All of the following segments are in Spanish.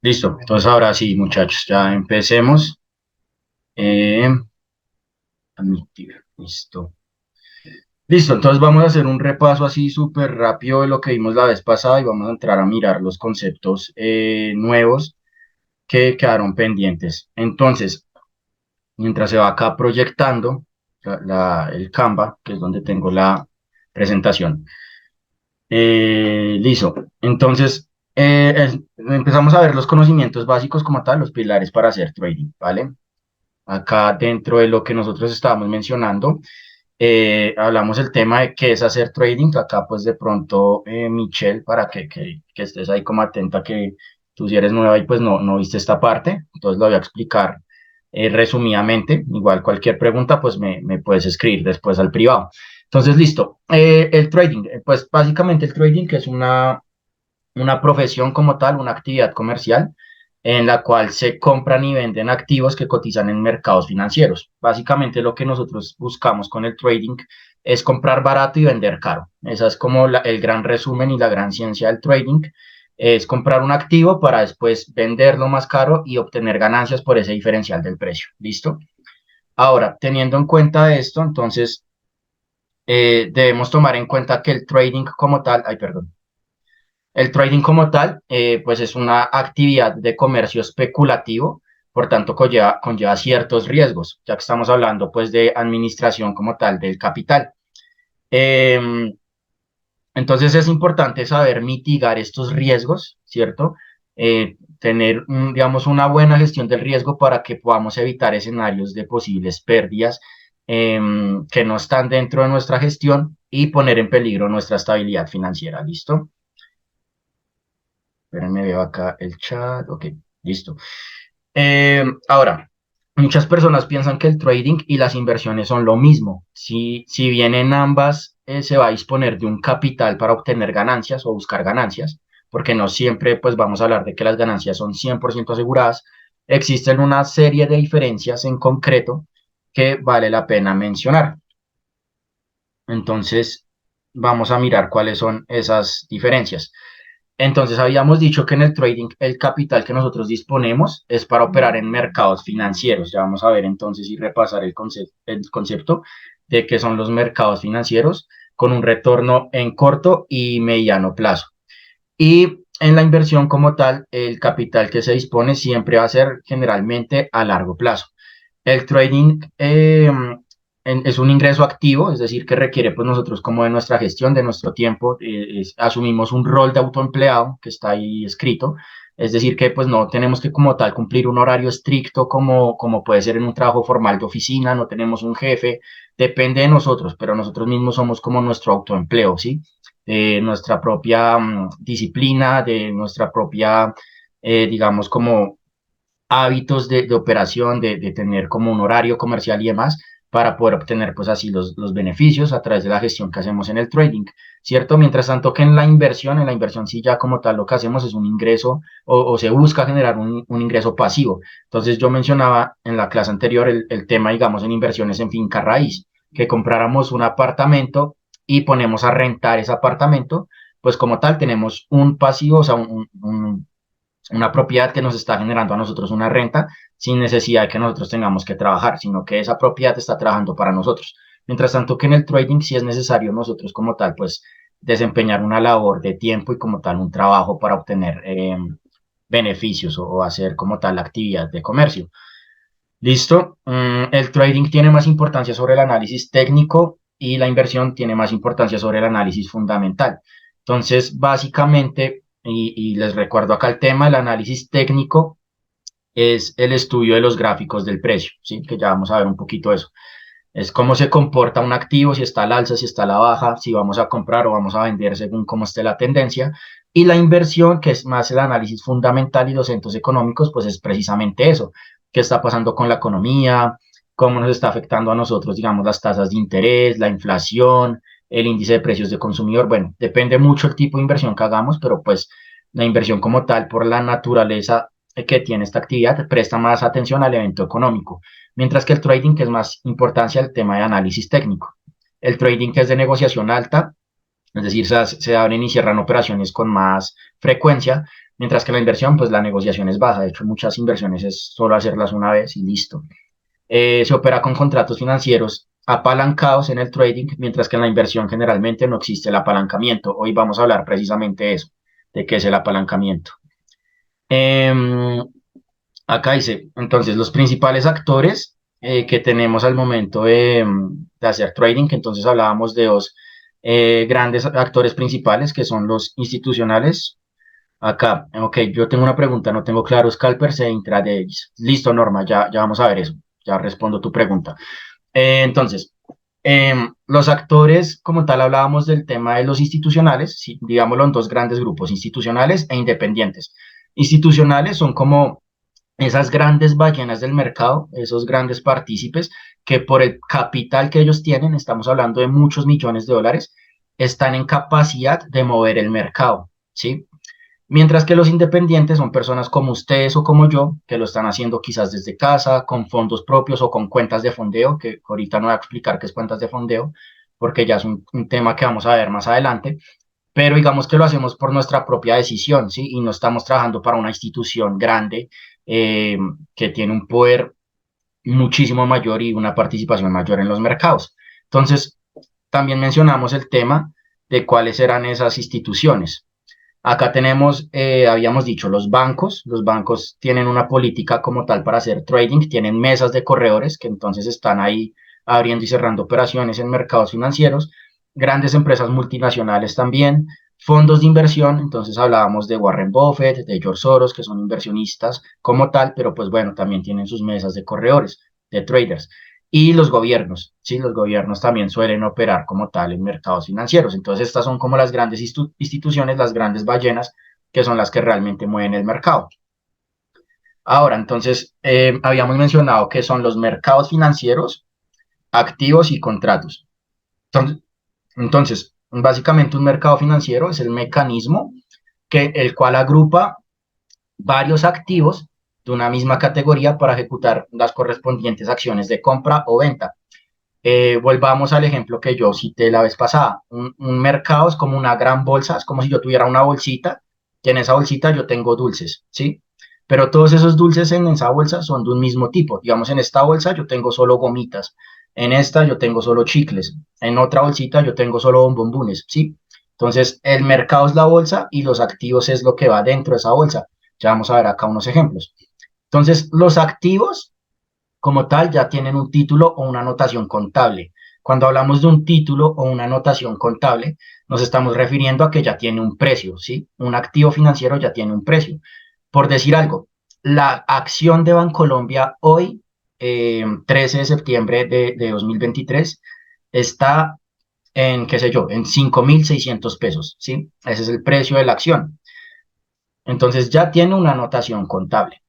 Listo, entonces ahora sí, muchachos, ya empecemos. Eh, Admitir, listo. Listo, entonces vamos a hacer un repaso así súper rápido de lo que vimos la vez pasada y vamos a entrar a mirar los conceptos nuevos que quedaron pendientes. Entonces, mientras se va acá proyectando el Canva, que es donde tengo la presentación. Listo, entonces empezamos a ver los conocimientos básicos como tal, los pilares para hacer trading, ¿vale? Acá dentro de lo que nosotros estábamos mencionando, hablamos el tema de qué es hacer trading. Acá pues de pronto, Michelle, para que estés ahí como atenta, que tú si eres nueva y pues no viste esta parte, entonces lo voy a explicar resumidamente. Igual cualquier pregunta pues me puedes escribir después al privado. Entonces, listo. El trading, pues básicamente el trading que es una profesión como tal, una actividad comercial en la cual se compran y venden activos que cotizan en mercados financieros. Básicamente lo que nosotros buscamos con el trading es comprar barato y vender caro. Esa es como el gran resumen y la gran ciencia del trading. Es comprar un activo para después venderlo más caro y obtener ganancias por ese diferencial del precio. ¿Listo? Ahora, teniendo en cuenta esto, entonces debemos tomar en cuenta que el trading como tal, ay, perdón, el trading como tal, pues es una actividad de comercio especulativo, por tanto conlleva ciertos riesgos, ya que estamos hablando pues de administración como tal del capital. Eh, entonces es importante saber mitigar estos riesgos, ¿cierto? Tener, digamos, una buena gestión del riesgo para que podamos evitar escenarios de posibles pérdidas que no están dentro de nuestra gestión y poner en peligro nuestra estabilidad financiera, ¿listo? Espérenme, veo acá el chat. Ok, listo. Ahora, muchas personas piensan que el trading y las inversiones son lo mismo. Si bien en ambas se va a disponer de un capital para obtener ganancias o buscar ganancias, porque no siempre pues vamos a hablar de que las ganancias son 100% aseguradas, existen una serie de diferencias en concreto que vale la pena mencionar. Entonces, vamos a mirar cuáles son esas diferencias. Entonces, habíamos dicho que en el trading el capital que nosotros disponemos es para operar en mercados financieros. Ya vamos a ver entonces y repasar el concepto de qué son los mercados financieros con un retorno en corto y mediano plazo. Y en la inversión como tal, el capital que se dispone siempre va a ser generalmente a largo plazo. El trading es un ingreso activo, es decir, que requiere pues nosotros como de nuestra gestión, de nuestro tiempo, asumimos un rol de autoempleado que está ahí escrito, es decir, que pues no tenemos que como tal cumplir un horario estricto como puede ser en un trabajo formal de oficina, no tenemos un jefe, depende de nosotros, pero nosotros mismos somos como nuestro autoempleo, ¿sí? De nuestra propia disciplina, de nuestra propia, digamos, como hábitos de operación, de tener como un horario comercial y demás, para poder obtener pues así los beneficios a través de la gestión que hacemos en el trading, ¿cierto? Mientras tanto que en la inversión sí ya como tal lo que hacemos es un ingreso o se busca generar un ingreso pasivo. Entonces yo mencionaba en la clase anterior el tema, digamos, en inversiones en finca raíz, que compráramos un apartamento y ponemos a rentar ese apartamento, pues como tal tenemos un pasivo, o sea, una propiedad que nos está generando a nosotros una renta sin necesidad de que nosotros tengamos que trabajar, sino que esa propiedad está trabajando para nosotros. Mientras tanto que en el trading sí es necesario nosotros como tal, pues desempeñar una labor de tiempo y como tal un trabajo para obtener beneficios o hacer como tal la actividad de comercio. ¿Listo? El trading tiene más importancia sobre el análisis técnico y la inversión tiene más importancia sobre el análisis fundamental. Entonces, básicamente, y les recuerdo acá el tema, el análisis técnico es el estudio de los gráficos del precio, ¿sí? Que ya vamos a ver un poquito de eso. Es cómo se comporta un activo, si está al alza, si está a la baja, si vamos a comprar o vamos a vender según cómo esté la tendencia. Y la inversión, que es más el análisis fundamental y los centros económicos, pues es precisamente eso. ¿Qué está pasando con la economía? ¿Cómo nos está afectando a nosotros, digamos, las tasas de interés, la inflación, el índice de precios de consumidor? Bueno, depende mucho el tipo de inversión que hagamos, pero pues la inversión como tal, por la naturaleza que tiene esta actividad, presta más atención al evento económico, mientras que el trading, que es más importancia el tema de análisis técnico. El trading, que es de negociación alta, es decir, se abren y cierran operaciones con más frecuencia, Mientras que la inversión, pues la negociación es baja. De hecho, muchas inversiones es solo hacerlas una vez y listo. Se opera con contratos financieros apalancados en el trading, mientras que en la inversión generalmente no existe el apalancamiento. Hoy vamos a hablar precisamente de eso, de qué es el apalancamiento. Eh, Acá dice, entonces, los principales actores que tenemos al momento de hacer trading, que entonces hablábamos de dos grandes actores principales, que son los institucionales. Acá, ok, yo tengo una pregunta, no tengo claro scalpers e intradays. Listo, Norma, ya vamos a ver eso, ya respondo tu pregunta. Entonces, los actores, como tal, hablábamos del tema de los institucionales, sí, digámoslo en dos grandes grupos, institucionales e independientes. Institucionales son como esas grandes ballenas del mercado, esos grandes partícipes que por el capital que ellos tienen, estamos hablando de muchos millones de dólares, están en capacidad de mover el mercado, ¿sí? Mientras que los independientes son personas como ustedes o como yo, que lo están haciendo quizás desde casa, con fondos propios o con cuentas de fondeo, que ahorita no voy a explicar qué es cuentas de fondeo, porque ya es un tema que vamos a ver más adelante, pero digamos que lo hacemos por nuestra propia decisión, ¿sí? Y no estamos trabajando para una institución grande eh, que tiene un poder muchísimo mayor y una participación mayor en los mercados. Entonces, también mencionamos el tema de cuáles eran esas instituciones. Acá tenemos, habíamos dicho, los bancos tienen una política como tal para hacer trading, tienen mesas de corredores que entonces están ahí abriendo y cerrando operaciones en mercados financieros, grandes empresas multinacionales también, fondos de inversión, entonces hablábamos de Warren Buffett, de George Soros, que son inversionistas como tal, pero pues bueno, también tienen sus mesas de corredores, de traders. Y los gobiernos, ¿sí? Los gobiernos también suelen operar como tal en mercados financieros. Entonces, estas son como las grandes instituciones, las grandes ballenas, que son las que realmente mueven el mercado. Ahora, entonces, habíamos mencionado que son los mercados financieros, activos y contratos. Entonces, básicamente un mercado financiero es el mecanismo el cual agrupa varios activos de una misma categoría para ejecutar las correspondientes acciones de compra o venta. Volvamos al ejemplo que yo cité la vez pasada. Un mercado es como una gran bolsa, es como si yo tuviera una bolsita y en esa bolsita yo tengo dulces, ¿sí? Pero todos esos dulces en esa bolsa son de un mismo tipo. Digamos, en esta bolsa yo tengo solo gomitas, en esta yo tengo solo chicles, en otra bolsita yo tengo solo bombombones, ¿sí? Entonces, el mercado es la bolsa y los activos es lo que va dentro de esa bolsa. Ya vamos a ver acá unos ejemplos. Entonces, los activos como tal ya tienen un título o una notación contable. Cuando hablamos de un título o una notación contable, nos estamos refiriendo a que ya tiene un precio, ¿sí? Un activo financiero ya tiene un precio. Por decir algo, la acción de Bancolombia hoy, 13 de septiembre de 2023, está en, qué sé yo, en 5.600 pesos, ¿sí? Ese es el precio de la acción. Entonces ya tiene una notación contable.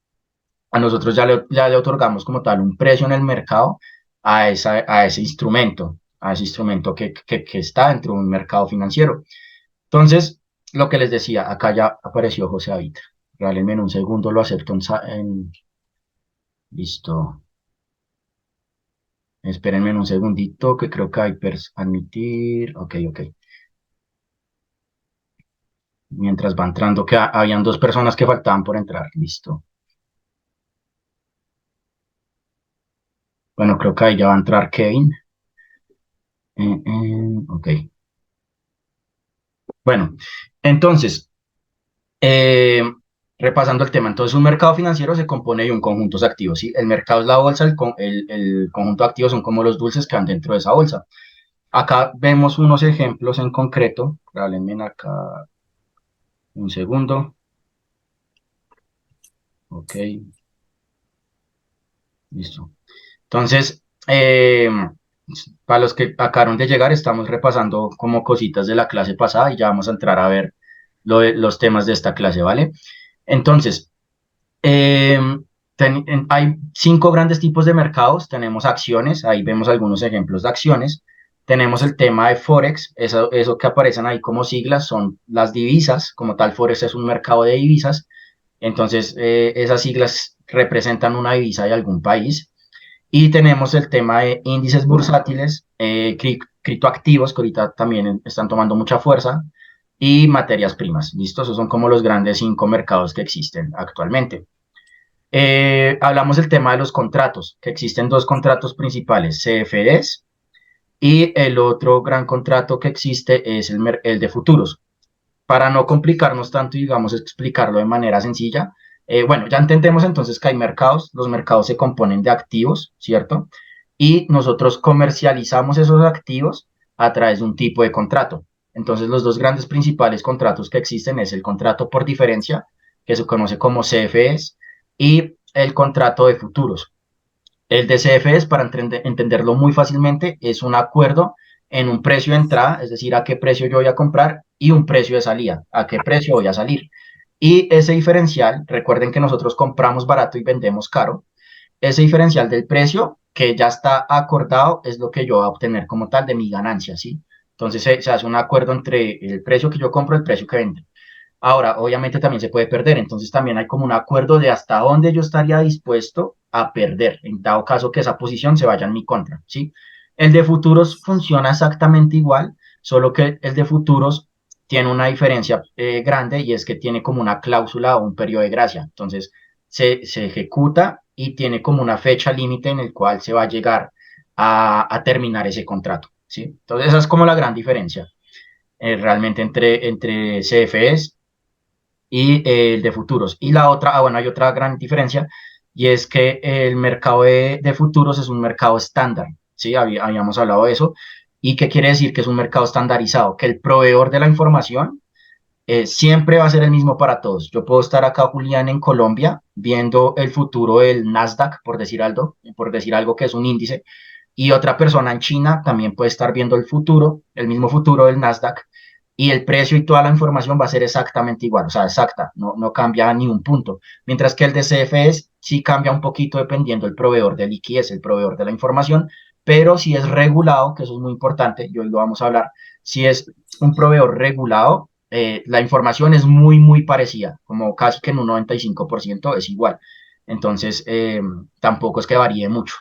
A nosotros ya le otorgamos como tal un precio en el mercado a ese instrumento que está dentro de un mercado financiero. Entonces, lo que les decía, acá ya apareció José David. Regálenme un segundo, lo acepto listo. Espérenme un segundito, que creo que hay admitir. Ok, ok. Mientras va entrando, que habían dos personas que faltaban por entrar. Listo. Bueno, creo que ahí ya va a entrar Kevin. Ok. Bueno, entonces, Eh, repasando el tema, entonces un mercado financiero se compone de un conjunto de activos, ¿sí? El mercado es la bolsa, el conjunto de activos son como los dulces que van dentro de esa bolsa. Acá vemos unos ejemplos en concreto, regálenme acá un segundo, ok, listo. Entonces, para los que acabaron de llegar, estamos repasando como cositas de la clase pasada y ya vamos a entrar a ver los temas de esta clase, ¿vale? Entonces, Eh, hay cinco grandes tipos de mercados. Tenemos acciones, ahí vemos algunos ejemplos de acciones. Tenemos el tema de Forex, eso que aparecen ahí como siglas son las divisas. Como tal, Forex es un mercado de divisas. Entonces, esas siglas representan una divisa de algún país. Y tenemos el tema de índices bursátiles, criptoactivos, que ahorita también están tomando mucha fuerza, y materias primas. ¿Listo? Esos son como los grandes 5 mercados que existen actualmente. Hablamos del tema de los contratos, que existen 2 contratos principales, CFDs, y el otro gran contrato que existe es el de futuros. Para no complicarnos tanto y, digamos, explicarlo de manera sencilla, bueno, ya entendemos entonces que hay mercados, los mercados se componen de activos, ¿cierto? Y nosotros comercializamos esos activos a través de un tipo de contrato. Entonces, los 2 grandes principales contratos que existen es el contrato por diferencia, que se conoce como CFEs, y el contrato de futuros. El de CFEs, para entenderlo muy fácilmente, es un acuerdo en un precio de entrada, es decir, a qué precio yo voy a comprar, y un precio de salida, a qué precio voy a salir. Y ese diferencial, recuerden que nosotros compramos barato y vendemos caro, ese diferencial del precio que ya está acordado es lo que yo voy a obtener como tal de mi ganancia, ¿sí? Entonces se hace un acuerdo entre el precio que yo compro y el precio que vendo. Ahora, obviamente también se puede perder, entonces también hay como un acuerdo de hasta dónde yo estaría dispuesto a perder, en dado caso que esa posición se vaya en mi contra, ¿sí? El de futuros funciona exactamente igual, solo que el de futuros tiene una diferencia grande y es que tiene como una cláusula o un periodo de gracia, entonces se ejecuta y tiene como una fecha límite en el cual se va a llegar a terminar ese contrato, ¿sí? Entonces esa es como la gran diferencia realmente entre CFEs y el de futuros. Y la otra, bueno, hay otra gran diferencia y es que el mercado de futuros es un mercado estándar, ¿sí? Habíamos hablado de eso. ¿Y qué quiere decir? Que es un mercado estandarizado, que el proveedor de la información siempre va a ser el mismo para todos. Yo puedo estar acá, Julián, en Colombia, viendo el futuro del Nasdaq, por decir algo que es un índice, y otra persona en China también puede estar viendo el futuro, el mismo futuro del Nasdaq, y el precio y toda la información va a ser exactamente igual, o sea, exacta, no cambia ni un punto. Mientras que el de CFEs sí cambia un poquito dependiendo del proveedor de liquidez, el proveedor de la información, pero si es regulado, que eso es muy importante, y hoy lo vamos a hablar, si es un proveedor regulado, la información es muy parecida, como casi que en un 95% es igual. Entonces, tampoco es que varíe mucho.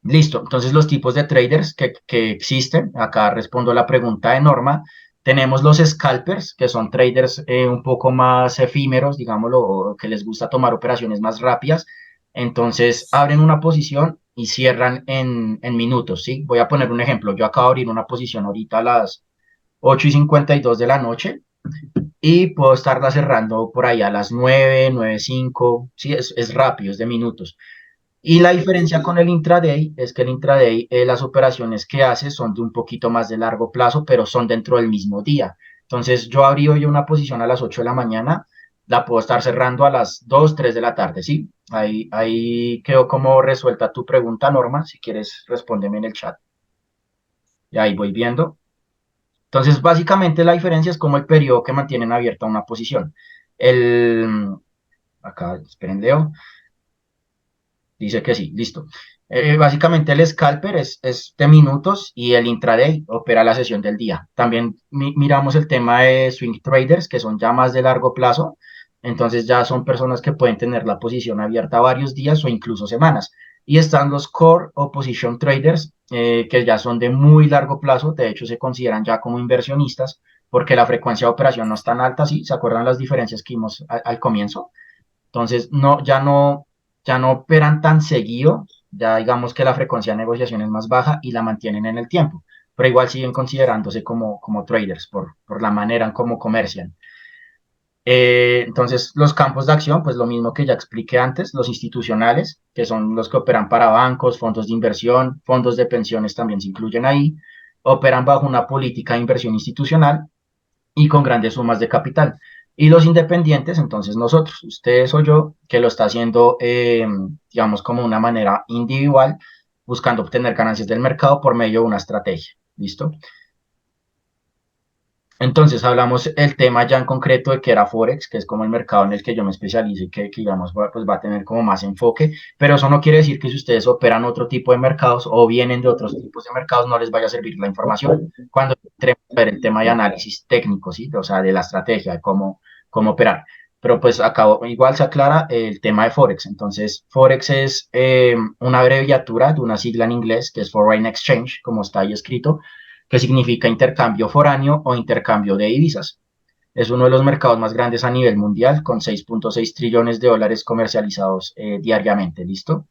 Listo, entonces los tipos de traders que existen, acá respondo a la pregunta de Norma, tenemos los scalpers, que son traders un poco más efímeros, digámoslo, o que les gusta tomar operaciones más rápidas, entonces abren una posición y cierran en minutos, ¿sí? Voy a poner un ejemplo, yo acabo de abrir una posición ahorita a las 8:52 de la noche y puedo estarla cerrando por ahí a las 9:05, sí, es rápido, es de minutos. Y la diferencia con el intraday es que el intraday, las operaciones que hace son de un poquito más de largo plazo, pero son dentro del mismo día. Entonces, yo abrí hoy una posición a las 8 de la mañana, la puedo estar cerrando a las 2 3 de la tarde, ¿sí? Ahí quedó como resuelta tu pregunta, Norma. Si quieres, respóndeme en el chat. Y ahí voy viendo. Entonces, básicamente la diferencia es como el periodo que mantienen abierta una posición. El, acá, esperen, Leo. Dice que sí, listo. Básicamente el scalper es de minutos y el intraday opera la sesión del día. También miramos el tema de swing traders, que son ya más de largo plazo. Entonces ya son personas que pueden tener la posición abierta varios días o incluso semanas. Y están los core o position traders, que ya son de muy largo plazo. De hecho, se consideran ya como inversionistas porque la frecuencia de operación no es tan alta. ¿Sí? ¿Se acuerdan las diferencias que vimos al comienzo? Entonces, ya no operan tan seguido, ya digamos que la frecuencia de negociación es más baja y la mantienen en el tiempo, pero igual siguen considerándose como traders por la manera en cómo comercian. Entonces, los campos de acción, pues lo mismo que ya expliqué antes, los institucionales, que son los que operan para bancos, fondos de inversión, fondos de pensiones también se incluyen ahí, operan bajo una política de inversión institucional y con grandes sumas de capital. Y los independientes, entonces nosotros, ustedes o yo, que lo está haciendo, digamos, como una manera individual, buscando obtener ganancias del mercado por medio de una estrategia. ¿Listo? Entonces hablamos el tema ya en concreto de que era Forex, que es como el mercado en el que yo me especializo y que digamos, pues va a tener como más enfoque, pero eso no quiere decir que si ustedes operan otro tipo de mercados o vienen de otros tipos de mercados no les vaya a servir la información. Cuando entremos a ver el tema de análisis técnico, ¿sí? O sea, de la estrategia, de cómo operar. Pero pues acá igual se aclara el tema de Forex. Entonces, Forex es una abreviatura de una sigla en inglés que es Foreign Exchange, como está ahí escrito, que significa intercambio foráneo o intercambio de divisas. Es uno de los mercados más grandes a nivel mundial, con 6.6 trillones de dólares comercializados diariamente. ¿Listo?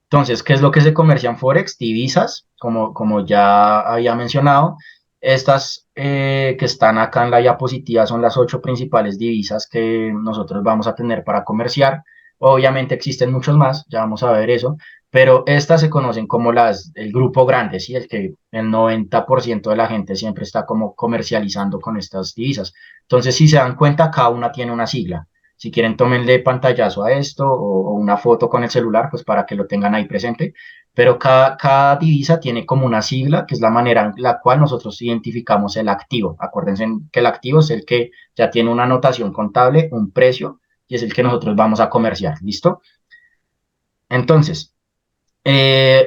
Entonces, ¿qué es lo que se comercia en Forex? Divisas, como ya había mencionado. Estas que están acá en la diapositiva son las 8 principales divisas que nosotros vamos a tener para comerciar. Obviamente existen muchos más, ya vamos a ver eso, pero estas se conocen como el grupo grande, ¿sí? El que el 90% de la gente siempre está como comercializando con estas divisas. Entonces, si se dan cuenta, cada una tiene una sigla. Si quieren, tómenle pantallazo a esto o una foto con el celular, pues para que lo tengan ahí presente. Pero cada divisa tiene como una sigla, que es la manera en la cual nosotros identificamos el activo. Acuérdense que el activo es el que ya tiene una anotación contable, un precio, y es el que nosotros vamos a comerciar. ¿Listo? Entonces,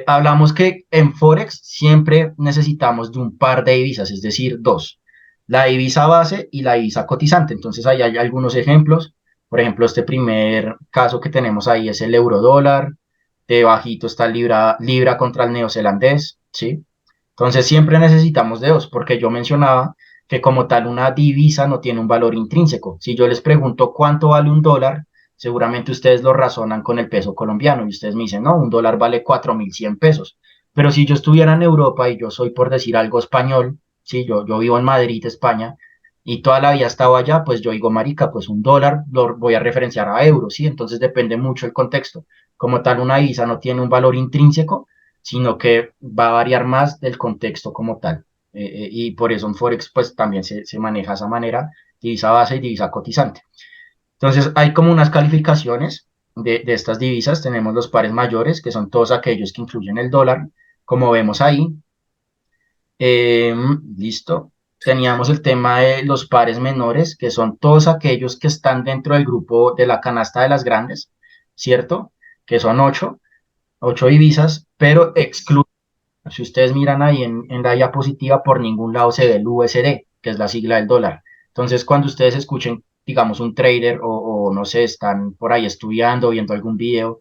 hablamos que en Forex siempre necesitamos de un par de divisas, es decir, dos. La divisa base y la divisa cotizante. Entonces, ahí hay algunos ejemplos. Por ejemplo, este primer caso que tenemos ahí es el euro dólar. Debajito está libra contra el neozelandés, ¿sí? Entonces, siempre necesitamos de dos, porque yo mencionaba que como tal una divisa no tiene un valor intrínseco. Si yo les pregunto cuánto vale un dólar, seguramente ustedes lo razonan con el peso colombiano y ustedes me dicen, no, un dólar vale 4.100 pesos. Pero si yo estuviera en Europa y yo soy, por decir algo, español, sí, yo vivo en Madrid, España, y toda la vida he estado allá, pues yo digo, marica, pues un dólar lo voy a referenciar a euros, ¿sí? Entonces depende mucho el contexto. Como tal, una divisa no tiene un valor intrínseco, sino que va a variar más del contexto como tal. Y por eso en Forex, pues también se maneja de esa manera, divisa base y divisa cotizante. Entonces, hay como unas calificaciones de estas divisas. Tenemos los pares mayores, que son todos aquellos que incluyen el dólar, como vemos ahí. Eh, listo. Teníamos el tema de los pares menores, que son todos aquellos que están dentro del grupo de la canasta de las grandes, ¿cierto? Que son ocho divisas, pero excluyen, si ustedes miran ahí en la diapositiva, por ningún lado se ve el USD, que es la sigla del dólar. Entonces, cuando ustedes escuchen, digamos, un trader o no sé, están por ahí estudiando, viendo algún video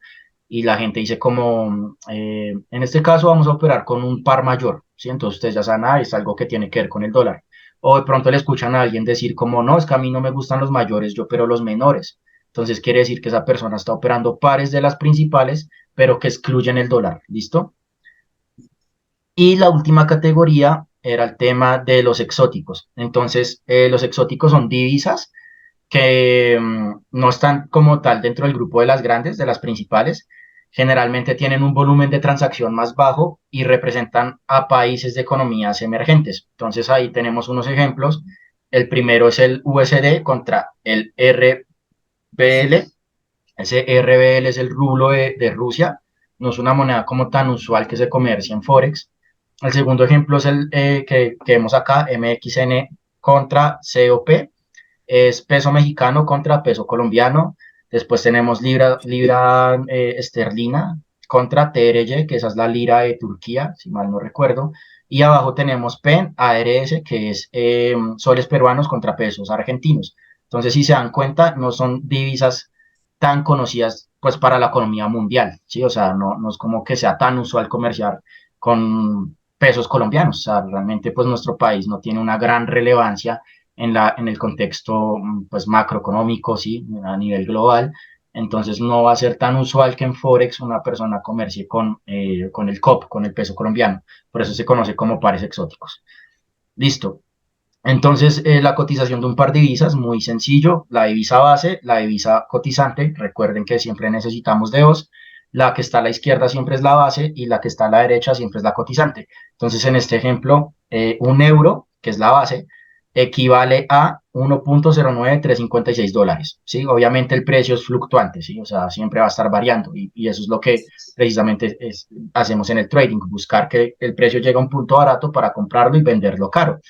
y la gente dice como, en este caso vamos a operar con un par mayor, ¿sí? Entonces ustedes ya saben, ah, es algo que tiene que ver con el dólar. O de pronto le escuchan a alguien decir como, no, es que a mí no me gustan los mayores, yo opero los menores. Entonces quiere decir que esa persona está operando pares de las principales, pero que excluyen el dólar, ¿listo? Y la última categoría era el tema de los exóticos. Entonces, los exóticos son divisas que no están como tal dentro del grupo de las grandes, de las principales. Generalmente tienen un volumen de transacción más bajo y representan a países de economías emergentes. Entonces, ahí tenemos unos ejemplos. El primero es el USD contra el RBL. Ese RBL es el rublo de Rusia. No es una moneda como tan usual que se comercia en Forex. El segundo ejemplo es el que vemos acá, MXN contra COP, es peso mexicano contra peso colombiano. Después tenemos libra esterlina contra TRY, que esa es la lira de Turquía, si mal no recuerdo. Y abajo tenemos PEN, ARS, que es soles peruanos contra pesos argentinos. Entonces, si se dan cuenta, no son divisas tan conocidas pues para la economía mundial, ¿sí? O sea, no es como que sea tan usual comerciar con pesos colombianos. O sea, realmente pues nuestro país no tiene una gran relevancia en el contexto pues macroeconómico, sí, a nivel global. Entonces no va a ser tan usual que en Forex una persona comercie con el COP, con el peso colombiano. Por eso se conoce como pares exóticos. Listo. Entonces, la cotización de un par de divisas, muy sencillo, la divisa base, la divisa cotizante, recuerden que siempre necesitamos de dos, la que está a la izquierda siempre es la base y la que está a la derecha siempre es la cotizante. Entonces, en este ejemplo, un euro, que es la base, equivale a 1.09356 dólares, ¿sí? Obviamente el precio es fluctuante, ¿sí? O sea, siempre va a estar variando y eso es lo que precisamente hacemos en el trading, buscar que el precio llegue a un punto barato para comprarlo y venderlo caro.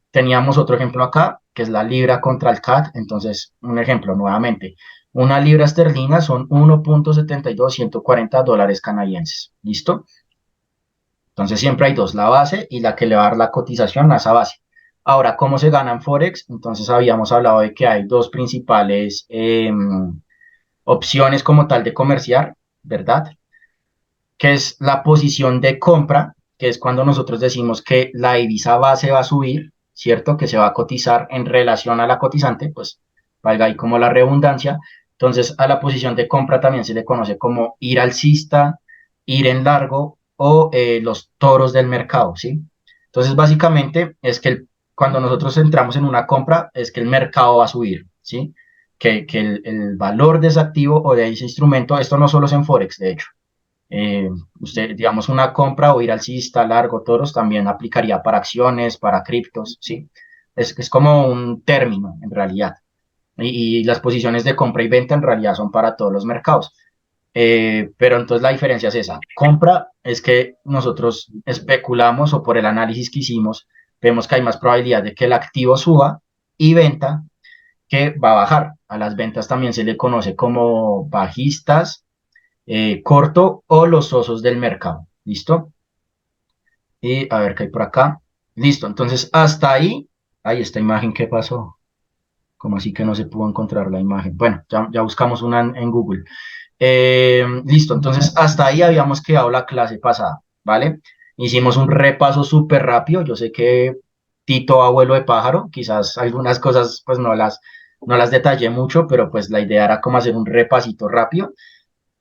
Teníamos otro ejemplo acá, que es la libra contra el CAD. Entonces, un ejemplo nuevamente. Una libra esterlina son 1.72140 dólares canadienses. ¿Listo? Entonces, siempre hay dos, la base y la que le va a dar la cotización a esa base. Ahora, ¿cómo se gana en Forex? Entonces, habíamos hablado de que hay dos principales opciones como tal de comerciar, ¿verdad? Que es la posición de compra, que es cuando nosotros decimos que la divisa base va a subir, ¿cierto? Que se va a cotizar en relación a la cotizante, pues valga ahí como la redundancia. Entonces, a la posición de compra también se le conoce como ir alcista, ir en largo o los toros del mercado, ¿sí? Entonces, básicamente es que cuando nosotros entramos en una compra, es que el mercado va a subir, ¿sí? Que el valor de ese activo o de ese instrumento, esto no solo es en Forex, de hecho, eh, usted, digamos, una compra o ir alcista, largo, toros, también aplicaría para acciones, para criptos, ¿sí? Es como un término, en realidad. Y las posiciones de compra y venta en realidad son para todos los mercados. Pero entonces la diferencia es esa. Compra es que nosotros especulamos o por el análisis que hicimos, vemos que hay más probabilidad de que el activo suba y venta que va a bajar. A las ventas también se le conoce como bajistas, corto o los osos del mercado. ¿Listo? Y a ver qué hay por acá. Listo. Entonces, hasta ahí, ahí esta imagen, ¿qué pasó? Como así que no se pudo encontrar la imagen. Bueno, ya buscamos una en Google. Listo, entonces hasta ahí habíamos quedado la clase pasada, ¿vale? Hicimos un repaso súper rápido. Yo sé que Tito, abuelo de pájaro, quizás algunas cosas pues no las detallé mucho, pero pues la idea era como hacer un repasito rápido.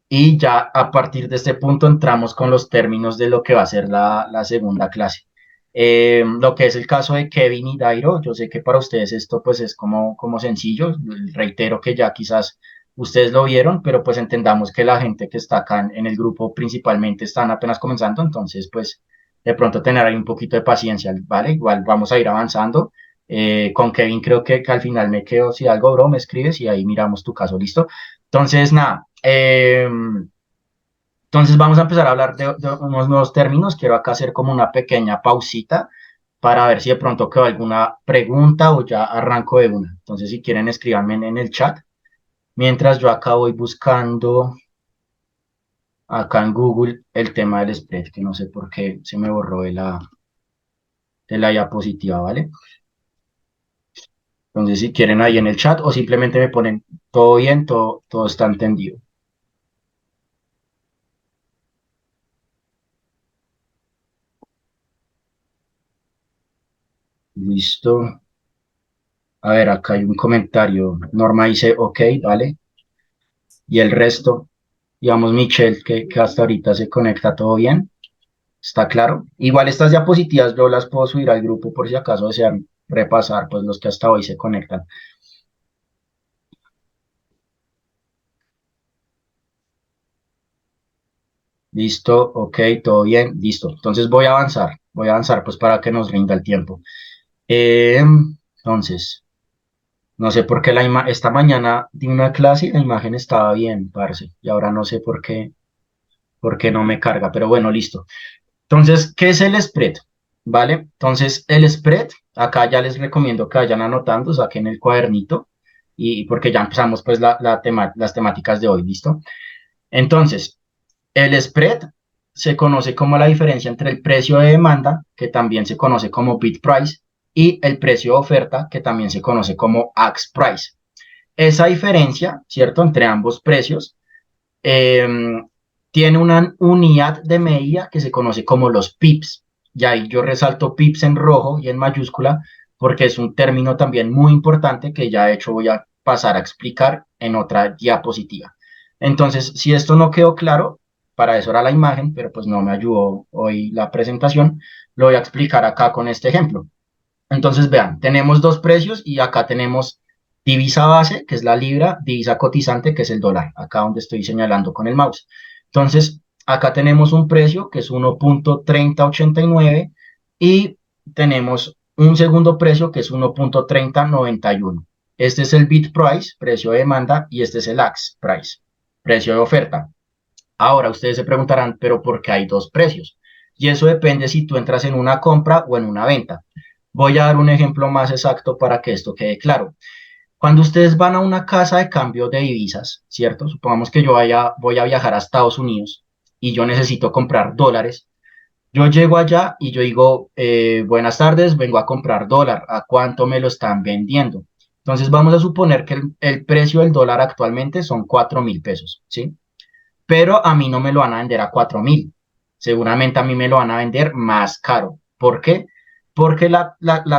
Y ya a partir de este punto entramos con los términos de lo que va a ser la segunda clase. Lo que es el caso de Kevin y Dairo, yo sé que para ustedes esto pues es como sencillo, reitero que ya quizás ustedes lo vieron, pero pues entendamos que la gente que está acá en el grupo principalmente están apenas comenzando, entonces pues de pronto tener ahí un poquito de paciencia, ¿vale? Igual vamos a ir avanzando. Con Kevin creo que al final me quedo, si algo, bro, me escribes y ahí miramos tu caso, ¿listo? Entonces, nada, entonces vamos a empezar a hablar de unos nuevos términos. Quiero acá hacer como una pequeña pausita para ver si de pronto quedó alguna pregunta o ya arranco de una. Entonces, si quieren, escríbanme en el chat. Mientras yo acá voy buscando acá en Google el tema del spread, que no sé por qué se me borró de la diapositiva, ¿vale? Entonces, si quieren ahí en el chat o simplemente me ponen todo bien, todo está entendido. Listo. A ver, acá hay un comentario. Norma dice, ok, vale. Y el resto, digamos, Michelle, que hasta ahorita se conecta todo bien. ¿Está claro? Igual estas diapositivas yo las puedo subir al grupo por si acaso desean repasar, pues los que hasta hoy se conectan. Listo, ok, todo bien, listo. Entonces voy a avanzar pues para que nos rinda el tiempo. Entonces, no sé por qué esta mañana di una clase y la imagen estaba bien, parce, y ahora no sé por qué no me carga, pero bueno, listo. Entonces, ¿qué es el spread? ¿Vale? Entonces, el spread, acá ya les recomiendo que vayan anotando, saquen el cuadernito, y porque ya empezamos pues las temáticas de hoy, ¿listo? Entonces, el spread se conoce como la diferencia entre el precio de demanda, que también se conoce como bid price, y el precio de oferta, que también se conoce como ask price. Esa diferencia, ¿cierto? Entre ambos precios, eh, tiene una unidad de medida que se conoce como los pips. Y ahí yo resalto pips en rojo y en mayúscula porque es un término también muy importante que ya de hecho voy a pasar a explicar en otra diapositiva. Entonces, si esto no quedó claro, para eso era la imagen, pero pues no me ayudó hoy la presentación, lo voy a explicar acá con este ejemplo. Entonces, vean, tenemos dos precios y acá tenemos divisa base, que es la libra, divisa cotizante, que es el dólar, acá donde estoy señalando con el mouse. Entonces, acá tenemos un precio que es 1.3089 y tenemos un segundo precio que es 1.3091. Este es el bid price, precio de demanda, y este es el ask price, precio de oferta. Ahora, ustedes se preguntarán, pero ¿por qué hay dos precios? Y eso depende si tú entras en una compra o en una venta. Voy a dar un ejemplo más exacto para que esto quede claro. Cuando ustedes van a una casa de cambio de divisas, ¿cierto? Supongamos que yo voy a viajar a Estados Unidos y yo necesito comprar dólares. Yo llego allá y yo digo, buenas tardes, vengo a comprar dólar. ¿A cuánto me lo están vendiendo? Entonces vamos a suponer que el precio del dólar actualmente son 4.000 pesos, ¿sí? Pero a mí no me lo van a vender a 4.000, seguramente a mí me lo van a vender más caro. ¿Por qué? Porque la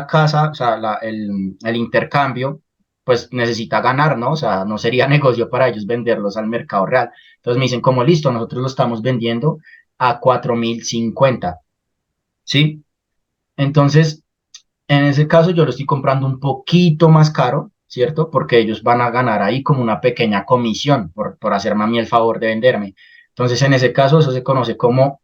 casa, o sea, el intercambio, pues necesita ganar, ¿no? O sea, no sería negocio para ellos venderlos al mercado real. Entonces me dicen, como listo, nosotros lo estamos vendiendo a 4.050, ¿sí? Entonces, en ese caso yo lo estoy comprando un poquito más caro, ¿cierto? Porque ellos van a ganar ahí como una pequeña comisión por hacerme a mí el favor de venderme. Entonces, en ese caso, eso se conoce como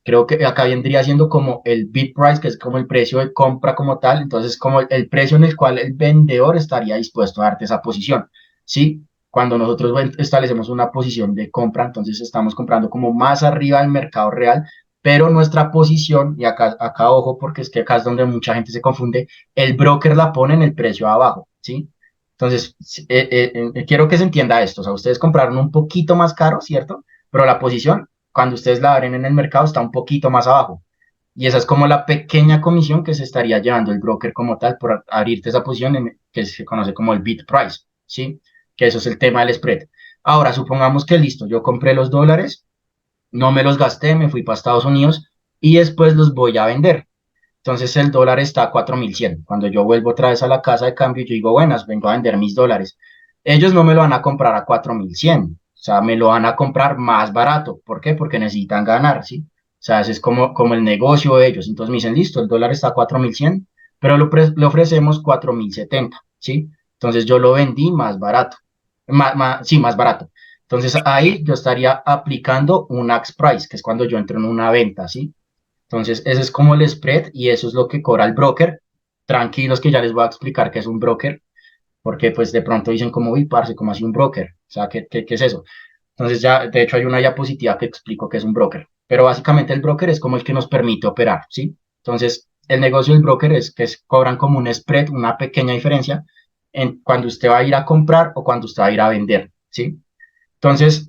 creo que acá vendría siendo como el bid price, que es como el precio de compra como tal. Entonces, como el precio en el cual el vendedor estaría dispuesto a darte esa posición, ¿sí? Cuando nosotros establecemos una posición de compra, entonces estamos comprando como más arriba del mercado real, pero nuestra posición, y acá ojo, porque es que acá es donde mucha gente se confunde, el broker la pone en el precio de abajo, ¿sí? Entonces, quiero que se entienda esto, o sea, ustedes compraron un poquito más caro, ¿cierto? Pero la posición, cuando ustedes la abren en el mercado, está un poquito más abajo. Y esa es como la pequeña comisión que se estaría llevando el broker como tal por abrirte esa posición que se conoce como el bid price, ¿sí? Que eso es el tema del spread. Ahora, supongamos que listo, yo compré los dólares, no me los gasté, me fui para Estados Unidos y después los voy a vender. Entonces el dólar está a 4.100. Cuando yo vuelvo otra vez a la casa de cambio, yo digo, buenas, vengo a vender mis dólares. Ellos no me lo van a comprar a 4.100, o sea, me lo van a comprar más barato. ¿Por qué? Porque necesitan ganar, ¿sí? O sea, ese es como el negocio de ellos. Entonces me dicen, listo, el dólar está a 4.100, pero le ofrecemos 4.070, ¿sí? Entonces yo lo vendí más barato. Sí, más barato. Entonces ahí yo estaría aplicando un ax price, que es cuando yo entro en una venta, ¿sí? Entonces, ese es como el spread y eso es lo que cobra el broker. Tranquilos que ya les voy a explicar qué es un broker, porque pues de pronto dicen como, uy, parce, ¿cómo así un broker? O sea, ¿qué es eso? Entonces ya, de hecho, hay una diapositiva que explico qué es un broker. Pero básicamente el broker es como el que nos permite operar, ¿sí? Entonces, el negocio del broker es que cobran como un spread, una pequeña diferencia en cuando usted va a ir a comprar o cuando usted va a ir a vender, ¿sí? Entonces,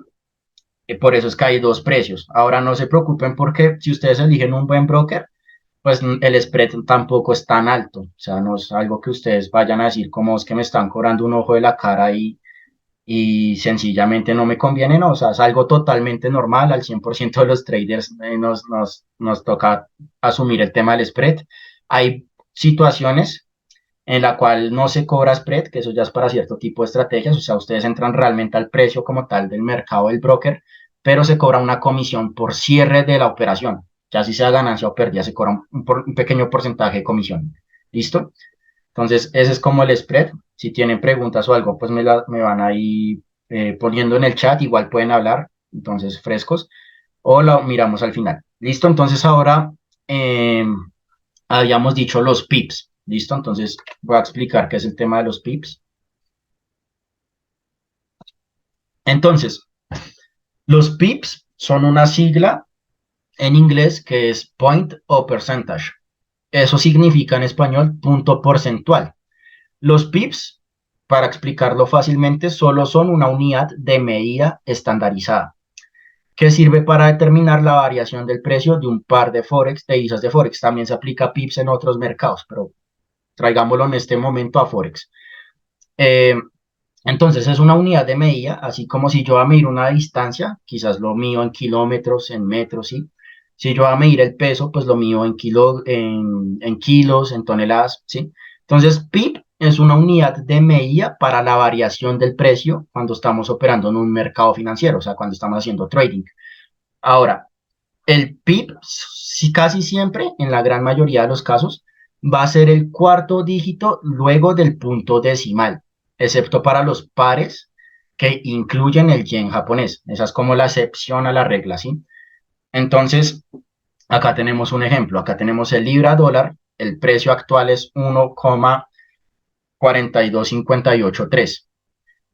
por eso es que hay dos precios. Ahora no se preocupen porque si ustedes eligen un buen broker, pues el spread tampoco es tan alto. O sea, no es algo que ustedes vayan a decir como es que me están cobrando un ojo de la cara y sencillamente no me conviene, no. O sea, es algo totalmente normal. Al 100% de los traders nos toca asumir el tema del spread. Hay situaciones en la cual no se cobra spread, que eso ya es para cierto tipo de estrategias, o sea, ustedes entran realmente al precio como tal del mercado del broker, pero se cobra una comisión por cierre de la operación, ya si sea ganancia o pérdida, se cobra un pequeño porcentaje de comisión. ¿Listo? Entonces, ese es como el spread. Si tienen preguntas o algo, pues me van ahí poniendo en el chat, igual pueden hablar, entonces frescos, o lo miramos al final. ¿Listo? Entonces ahora habíamos dicho los pips. ¿Listo? Entonces voy a explicar qué es el tema de los pips. Entonces, los pips son una sigla en inglés que es point o percentage. Eso significa en español punto porcentual. Los pips, para explicarlo fácilmente, solo son una unidad de medida estandarizada que sirve para determinar la variación del precio de un par de Forex, de divisas de Forex. También se aplica pips en otros mercados, pero traigámoslo en este momento a Forex. Eh, Entonces es una unidad de medida, así como si yo voy a medir una distancia, quizás lo mido en kilómetros, en metros, ¿sí? Si yo voy a medir el peso, pues lo mido en kilos, en toneladas, ¿sí? Entonces, PIB es una unidad de medida para la variación del precio cuando estamos operando en un mercado financiero, o sea, cuando estamos haciendo trading. Ahora, el PIB, sí, casi siempre, en la gran mayoría de los casos, va a ser el cuarto dígito luego del punto decimal, excepto para los pares que incluyen el yen japonés. Esa es como la excepción a la regla, ¿sí? Entonces, acá tenemos un ejemplo. Acá tenemos el libra dólar. El precio actual es 1,42583.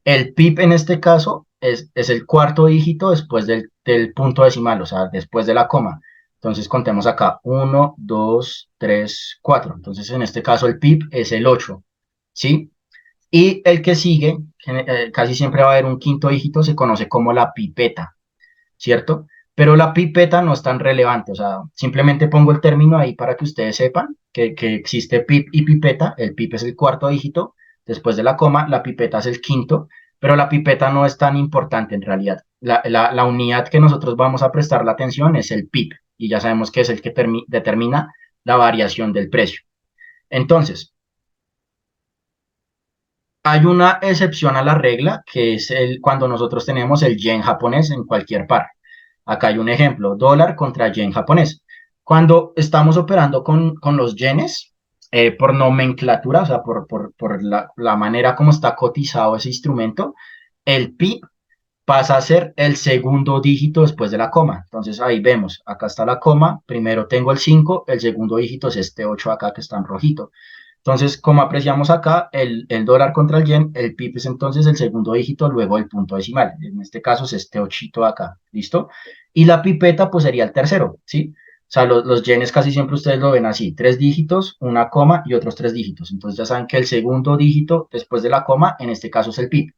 El PIB en este caso es el cuarto dígito después del punto decimal, o sea, después de la coma. Entonces contemos acá 1, 2, 3, 4. Entonces en este caso el PIB es el 8, ¿sí? Y el que sigue, casi siempre va a haber un quinto dígito, se conoce como la pipeta, ¿cierto? Pero la pipeta no es tan relevante, o sea, simplemente pongo el término ahí para que ustedes sepan que existe PIB y pipeta. El PIB es el cuarto dígito después de la coma, la pipeta es el quinto, pero la pipeta no es tan importante en realidad. la unidad que nosotros vamos a prestar la atención es el PIB, y ya sabemos que es el que determina la variación del precio. Entonces, hay una excepción a la regla, que es cuando nosotros tenemos el yen japonés en cualquier par. Acá hay un ejemplo, dólar contra yen japonés. Cuando estamos operando con los yenes, por nomenclatura, o sea, por la manera como está cotizado ese instrumento, el PIB pasa a ser el segundo dígito después de la coma. Entonces ahí vemos, acá está la coma, primero tengo el 5, el segundo dígito es este 8 acá que está en rojito. Entonces, como apreciamos acá, el dólar contra el yen, el PIB es entonces el segundo dígito, luego el punto decimal. En este caso es este ochito acá, ¿listo? Y la pipeta pues sería el tercero, ¿sí? O sea, los yenes casi siempre ustedes lo ven así, tres dígitos, una coma y otros tres dígitos. Entonces ya saben que el segundo dígito después de la coma, en este caso es el PIB.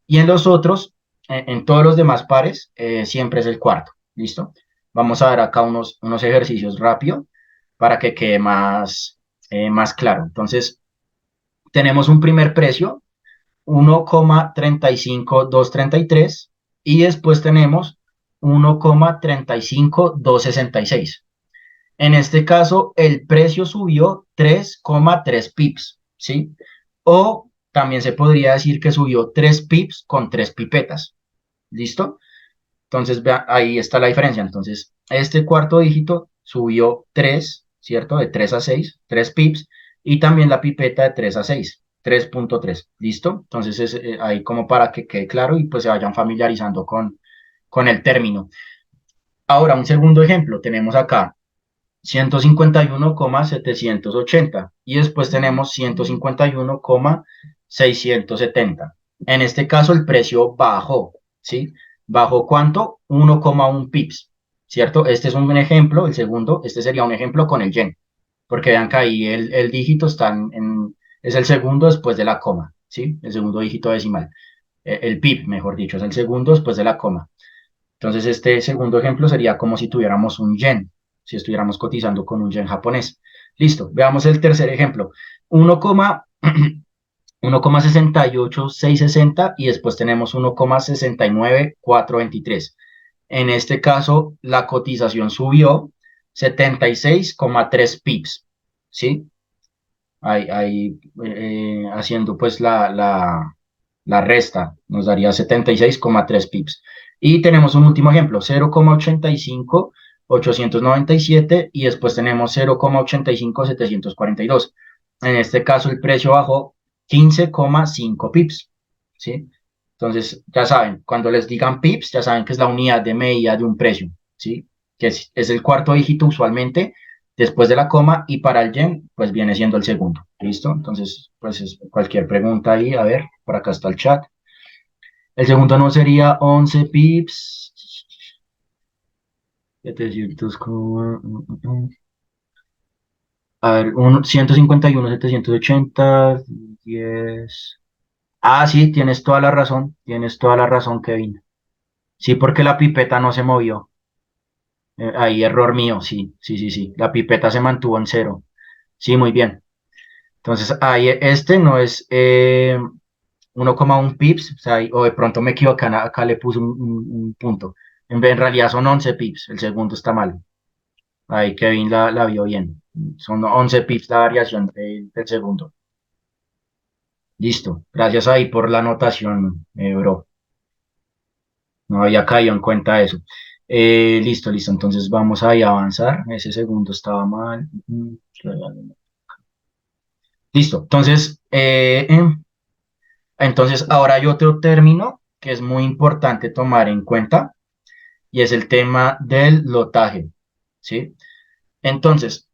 Y en los otros, en todos los demás pares, siempre es el cuarto, ¿listo? Vamos a ver acá unos ejercicios rápido para que quede más claro. Entonces, tenemos un primer precio, 1,35233, y después tenemos 1,35266. En este caso, el precio subió 3,3 pips, ¿sí? O también se podría decir que subió 3 pips con 3 pipetas, ¿listo? Entonces, vea, ahí está la diferencia. Entonces, este cuarto dígito subió 3, ¿cierto? De 3 a 6, 3 pips, y también la pipeta de 3 a 6, 3,3, ¿listo? Entonces, es ahí como para que quede claro y pues se vayan familiarizando con el término. Ahora, un segundo ejemplo, tenemos acá 151,780 y después tenemos 151,670. En este caso el precio bajó, ¿sí? ¿Bajó cuánto? 1,1 pips, ¿cierto? Este es un ejemplo, el segundo, este sería un ejemplo con el yen, porque vean que ahí el dígito está es el segundo después de la coma, ¿sí? El segundo dígito decimal. El PIB, mejor dicho, es el segundo después de la coma. Entonces, este segundo ejemplo sería como si tuviéramos un yen, si estuviéramos cotizando con un yen japonés. Listo, veamos el tercer ejemplo. 1,68660 y después tenemos 1,69423. En este caso, la cotización subió 76,3 pips, ¿sí? Ahí haciendo pues la resta, nos daría 76,3 pips. Y tenemos un último ejemplo, 0,85897 y después tenemos 0,85742. En este caso el precio bajó 15,5 pips, ¿sí? Entonces, ya saben, cuando les digan pips, ya saben que es la unidad de medida de un precio, ¿sí? Que es el cuarto dígito usualmente después de la coma y para el yen, pues viene siendo el segundo. ¿Listo? Entonces, pues cualquier pregunta ahí, a ver, por acá está el chat. El segundo no sería 11 pips. 700, a ver, 151, 780, 10. Ah, sí, tienes toda la razón, Kevin. Sí, porque la pipeta no se movió. Ahí, error mío, sí, sí, sí, sí. La pipeta se mantuvo en cero. Sí, muy bien. Entonces, ahí este no es 1,1 pips, o sea, o de pronto me equivoqué, acá le puse un punto. En realidad son 11 pips, el segundo está mal. Ahí Kevin la vio bien. Son 11 pips la variación del segundo. Listo. Gracias ahí por la anotación, bro. No había caído en cuenta eso. Listo, listo. Entonces vamos ahí a avanzar. Ese segundo estaba mal. Listo. Entonces ahora hay otro término que es muy importante tomar en cuenta y es el tema del lotaje, ¿sí? Entonces,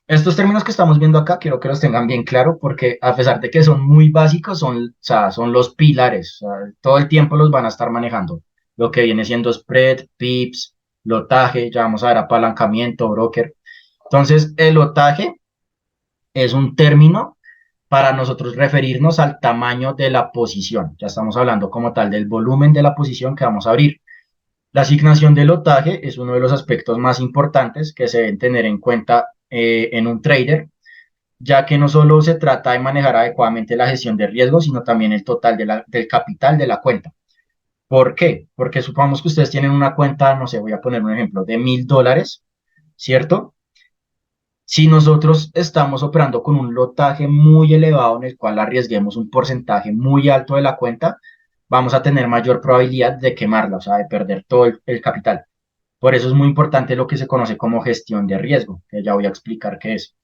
estos términos que estamos viendo acá, quiero que los tengan bien claro porque a pesar de que son muy básicos, o sea, son los pilares, o sea, todo el tiempo los van a estar manejando. Lo que viene siendo spread, pips, lotaje, ya vamos a ver apalancamiento, broker. Entonces, el lotaje es un término para nosotros referirnos al tamaño de la posición. Ya estamos hablando como tal del volumen de la posición que vamos a abrir. La asignación del lotaje es uno de los aspectos más importantes que se deben tener en cuenta en un trader, ya que no solo se trata de manejar adecuadamente la gestión de riesgos, sino también el total del capital de la cuenta. ¿Por qué? Porque supongamos que ustedes tienen una cuenta, no sé, voy a poner un ejemplo, de $1.000, ¿cierto? Si nosotros estamos operando con un lotaje muy elevado en el cual arriesguemos un porcentaje muy alto de la cuenta, vamos a tener mayor probabilidad de quemarla, o sea, de perder todo el capital. Por eso es muy importante lo que se conoce como gestión de riesgo, que ya voy a explicar qué es.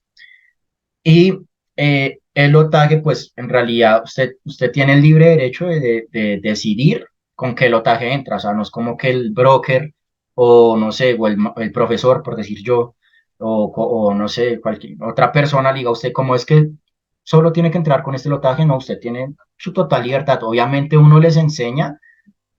Y el lotaje, pues en realidad usted tiene el libre derecho de decidir con qué lotaje entra. O sea, no es como que el broker o no sé, o el profesor, por decir yo, o no sé, cualquier otra persona le diga a usted cómo es que solo tiene que entrar con este lotaje. No, usted tiene su total libertad. Obviamente uno les enseña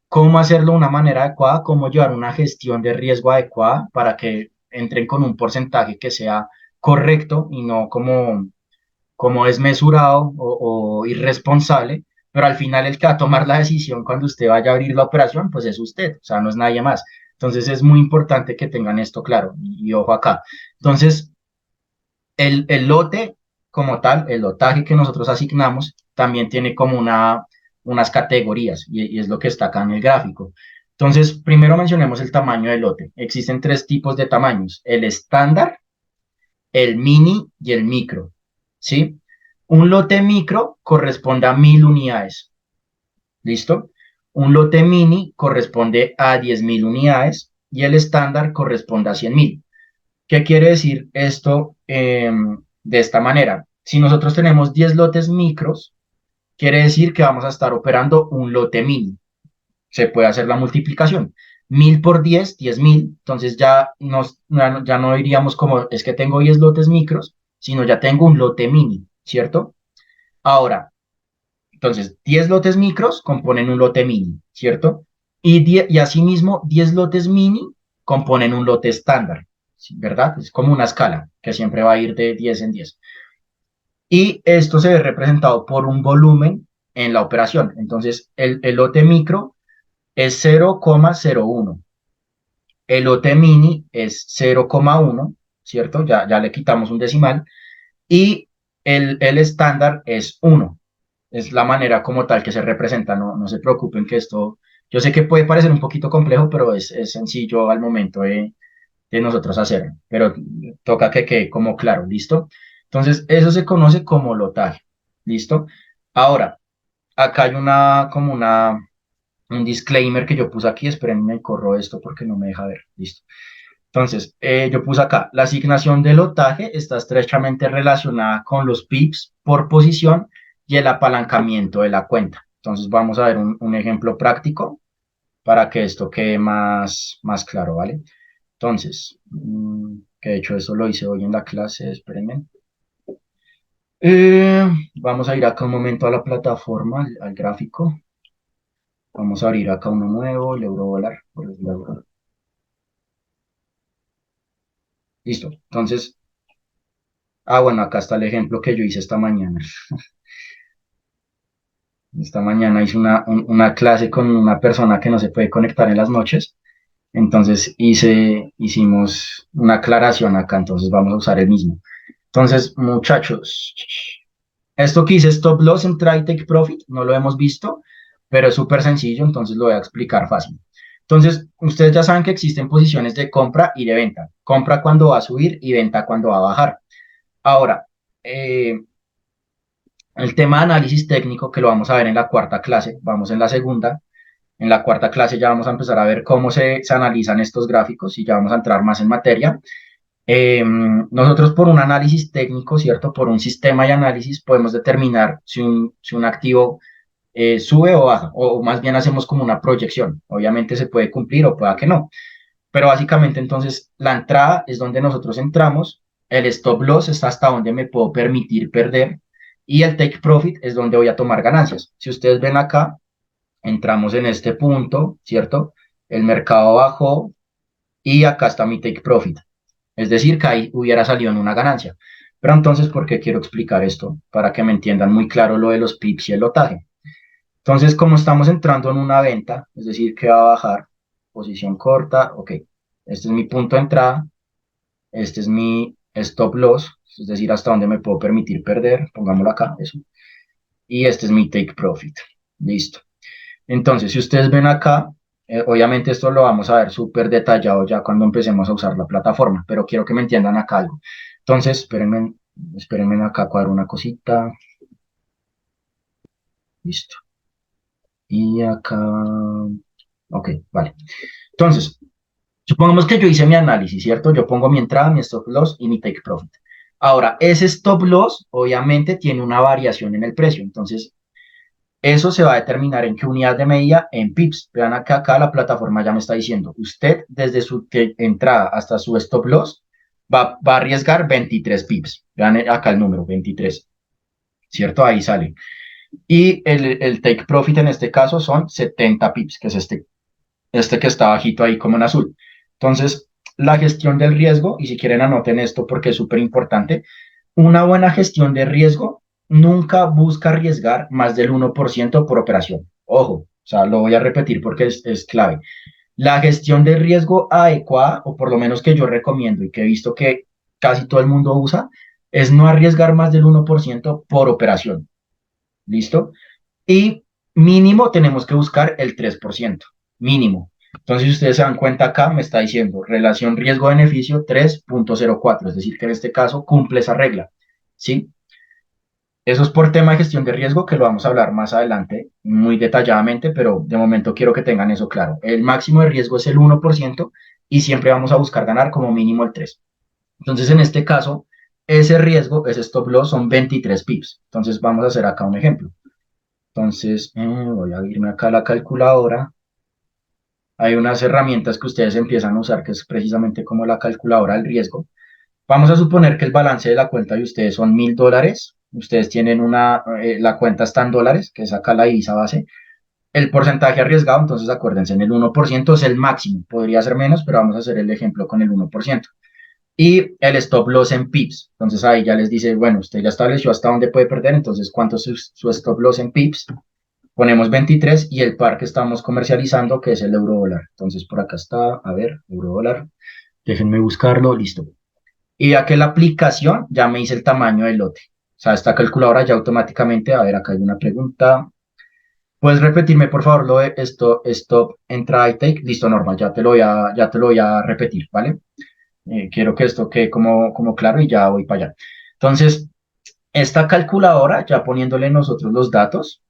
cómo hacerlo de una manera adecuada, cómo llevar una gestión de riesgo adecuada para que entren con un porcentaje que sea correcto y no como desmesurado o irresponsable, pero al final el que va a tomar la decisión cuando usted vaya a abrir la operación, pues es usted, o sea, no es nadie más. Entonces es muy importante que tengan esto claro y ojo acá. Entonces, el lote como tal, el lotaje que nosotros asignamos, también tiene como unas categorías y es lo que está acá en el gráfico. Entonces, primero mencionemos el tamaño del lote. Existen tres tipos de tamaños, el estándar, el mini y el micro, ¿sí? Un lote micro corresponde a 1.000 unidades, ¿listo? Un lote mini corresponde a 10.000 unidades y el estándar corresponde a 100.000. ¿Qué quiere decir esto de esta manera? Si nosotros tenemos 10 lotes micros, quiere decir que vamos a estar operando un lote mini. Se puede hacer la multiplicación. 1.000 por 10, 10.000. Entonces ya no diríamos como es que tengo 10 lotes micros, sino ya tengo un lote mini, ¿cierto? Ahora, entonces 10 lotes micros componen un lote mini, ¿cierto? Y asimismo 10 lotes mini componen un lote estándar, ¿sí? ¿Verdad? Es como una escala que siempre va a ir de 10 en 10. Y esto se ve representado por un volumen en la operación. Entonces, el lote micro es 0,01. El lote mini es 0,1, ¿cierto? Ya le quitamos un decimal. Y el estándar es 1. Es la manera como tal que se representa. No se preocupen que esto, yo sé que puede parecer un poquito complejo, pero es sencillo al momento de nosotros hacerlo. Pero toca que quede como claro, ¿listo? Entonces, eso se conoce como lotaje, ¿listo? Ahora, acá hay un disclaimer que yo puse aquí, esperen, me corro esto porque no me deja ver, listo. Entonces, yo puse acá, la asignación de lotaje está estrechamente relacionada con los pips por posición y el apalancamiento de la cuenta. Entonces, vamos a ver un ejemplo práctico para que esto quede más claro, ¿vale? Entonces, que de hecho eso lo hice hoy en la clase, espérenme. Eh, Vamos a ir acá un momento a la plataforma, al gráfico. Vamos a abrir acá uno nuevo, el euro dólar, por el euro. Listo. Entonces, bueno, acá está el ejemplo que yo hice esta mañana. Esta mañana hice una clase con una persona que no se puede conectar en las noches. Entonces hicimos una aclaración acá, entonces vamos a usar el mismo. Entonces, muchachos, esto que hice Stop Loss en Try Take Profit, no lo hemos visto, pero es súper sencillo, entonces lo voy a explicar fácil. Entonces, ustedes ya saben que existen posiciones de compra y de venta. Compra cuando va a subir y venta cuando va a bajar. Ahora, eh, el tema de análisis técnico, que lo vamos a ver en la cuarta clase, vamos en la segunda. En la cuarta clase ya vamos a empezar a ver cómo se analizan estos gráficos y ya vamos a entrar más en materia. Nosotros por un análisis técnico, ¿cierto? Por un sistema de análisis podemos determinar si un activo sube o baja, o más bien hacemos como una proyección. Obviamente se puede cumplir o pueda que no, pero básicamente entonces la entrada es donde nosotros entramos, el stop loss es hasta donde me puedo permitir perder y el take profit es donde voy a tomar ganancias. Si ustedes ven acá, entramos en este punto, ¿cierto? El mercado bajó y acá está mi take profit. Es decir, que ahí hubiera salido en una ganancia. Pero entonces, ¿por qué quiero explicar esto? Para que me entiendan muy claro lo de los pips y el lotaje. Entonces, como estamos entrando en una venta, es decir, que va a bajar, posición corta, ok, este es mi punto de entrada, este es mi stop loss, es decir, hasta dónde me puedo permitir perder, pongámoslo acá, eso. Y este es mi take profit. Listo. Entonces, si ustedes ven acá, obviamente esto lo vamos a ver súper detallado ya cuando empecemos a usar la plataforma, pero quiero que me entiendan acá algo. Entonces, espérenme acá cuadro una cosita. Listo. Y acá, ok, vale. Entonces, supongamos que yo hice mi análisis, ¿cierto? Yo pongo mi entrada, mi stop loss y mi take profit. Ahora, ese stop loss obviamente tiene una variación en el precio. Entonces, eso se va a determinar en qué unidad de medida, en pips. Vean acá la plataforma ya me está diciendo, usted desde su entrada hasta su stop loss va a arriesgar 23 pips. Vean acá el número, 23, ¿cierto? Ahí sale. Y el take profit en este caso son 70 pips, que es este que está bajito ahí como en azul. Entonces, la gestión del riesgo, y si quieren anoten esto porque es súper importante, una buena gestión de riesgo nunca busca arriesgar más del 1% por operación. Ojo, o sea, lo voy a repetir porque es clave. La gestión de riesgo adecuada, o por lo menos que yo recomiendo y que he visto que casi todo el mundo usa, es no arriesgar más del 1% por operación. ¿Listo? Y mínimo tenemos que buscar el 3%, mínimo. Entonces, si ustedes se dan cuenta acá, me está diciendo relación riesgo-beneficio 3.04, es decir, que en este caso cumple esa regla, ¿sí? Eso es por tema de gestión de riesgo, que lo vamos a hablar más adelante muy detalladamente, pero de momento quiero que tengan eso claro. El máximo de riesgo es el 1% y siempre vamos a buscar ganar como mínimo el 3%. Entonces, en este caso, ese riesgo, ese stop loss son 23 pips. Entonces, vamos a hacer acá un ejemplo. Entonces, voy a irme acá a la calculadora. Hay unas herramientas que ustedes empiezan a usar, que es precisamente como la calculadora del riesgo. Vamos a suponer que el balance de la cuenta de ustedes son $1000. Ustedes tienen la cuenta está en dólares, que es acá la divisa base. El porcentaje arriesgado, entonces acuérdense, en el 1% es el máximo. Podría ser menos, pero vamos a hacer el ejemplo con el 1%. Y el stop loss en pips. Entonces ahí ya les dice, bueno, usted ya estableció hasta dónde puede perder, entonces cuánto es su stop loss en pips. Ponemos 23 y el par que estamos comercializando, que es el euro dólar. Entonces, por acá está, a ver, euro dólar. Déjenme buscarlo, listo. Y ya que la aplicación ya me dice el tamaño del lote. O sea, esta calculadora ya automáticamente, a ver, acá hay una pregunta. ¿Puedes repetirme, por favor, lo de esto, stop, entrada y take? Listo, normal, ya te lo voy a repetir, ¿vale? Quiero que esto quede como claro y ya voy para allá. Entonces, esta calculadora, ya poniéndole nosotros los datos,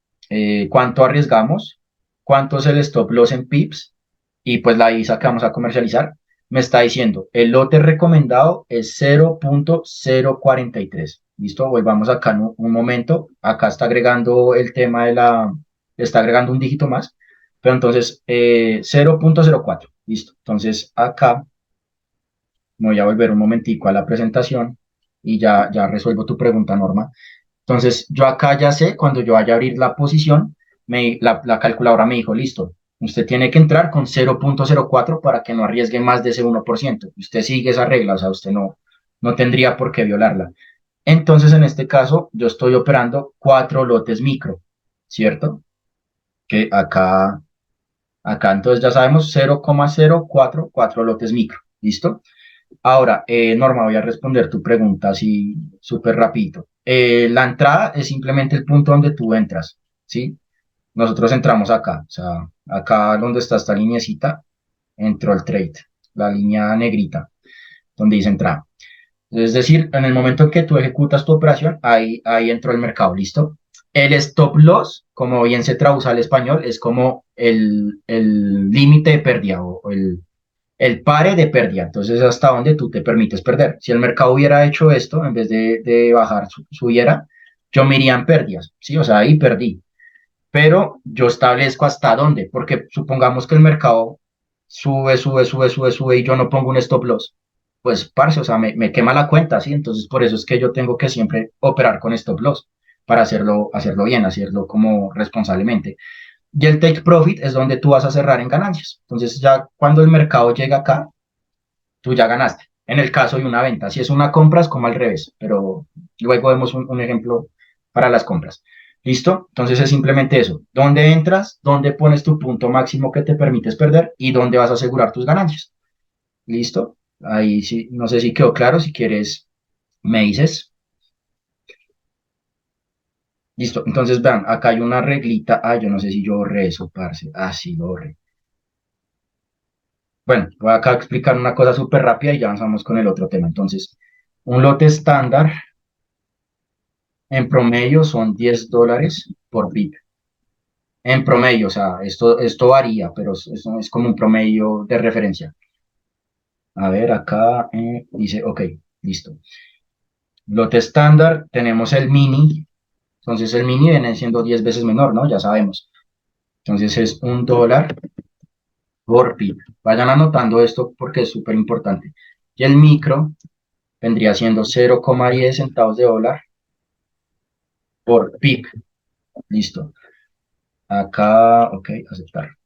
cuánto arriesgamos, cuánto es el stop loss en pips y pues la ISA que vamos a comercializar, me está diciendo el lote recomendado es 0.043. ¿Listo? Volvamos acá un momento. Acá está agregando el tema está agregando un dígito más, pero entonces 0.04. ¿Listo? Entonces acá me voy a volver un momentico a la presentación y ya resuelvo tu pregunta, Norma. Entonces, yo acá ya sé, cuando yo vaya a abrir la posición, la calculadora me dijo, listo, usted tiene que entrar con 0.04 para que no arriesgue más de ese 1%. Usted sigue esa regla, o sea, usted no tendría por qué violarla. Entonces, en este caso, yo estoy operando 4 lotes micro, ¿cierto? Que acá entonces ya sabemos 0,044 lotes micro, ¿listo? Ahora, Norma, voy a responder tu pregunta así súper rapidito. La entrada es simplemente el punto donde tú entras, ¿sí? Nosotros entramos acá, o sea, acá donde está esta lineecita, entró el trade, la línea negrita, donde dice entrada. Es decir, en el momento en que tú ejecutas tu operación, ahí entró el mercado, ¿listo? El stop loss, como bien se traduce al español, es como el límite de pérdida o el pare de pérdida. Entonces, hasta donde tú te permites perder. Si el mercado hubiera hecho esto, en vez de bajar, subiera, yo me iría en pérdidas, ¿sí? O sea, ahí perdí. Pero yo establezco hasta dónde, porque supongamos que el mercado sube y yo no pongo un stop loss. Pues, parce, o sea, me quema la cuenta, ¿sí? Entonces, por eso es que yo tengo que siempre operar con stop loss para hacerlo bien, hacerlo como responsablemente. Y el take profit es donde tú vas a cerrar en ganancias. Entonces ya cuando el mercado llega acá, tú ya ganaste. En el caso de una venta, si es una compra es como al revés, pero luego vemos un ejemplo para las compras. ¿Listo? Entonces es simplemente eso. ¿Dónde entras? ¿Dónde pones tu punto máximo que te permites perder? ¿Y dónde vas a asegurar tus ganancias? ¿Listo? Ahí sí, no sé si quedó claro. Si quieres, me dices. Listo, entonces vean, acá hay una reglita. Ah, yo no sé si yo borré eso, parce. Ah, sí, lo borré. Bueno, voy acá a explicar una cosa súper rápida y ya avanzamos con el otro tema. Entonces, un lote estándar en promedio son $10 por bit. En promedio, o sea, esto varía, pero es como un promedio de referencia. A ver, acá dice, ok, listo. Lote estándar, tenemos el mini. Entonces el mini viene siendo 10 veces menor, ¿no? Ya sabemos. Entonces es $1 por pip. Vayan anotando esto porque es súper importante. Y el micro vendría siendo 0,10 centavos de dólar por pip. Listo. Acá, ok, aceptar.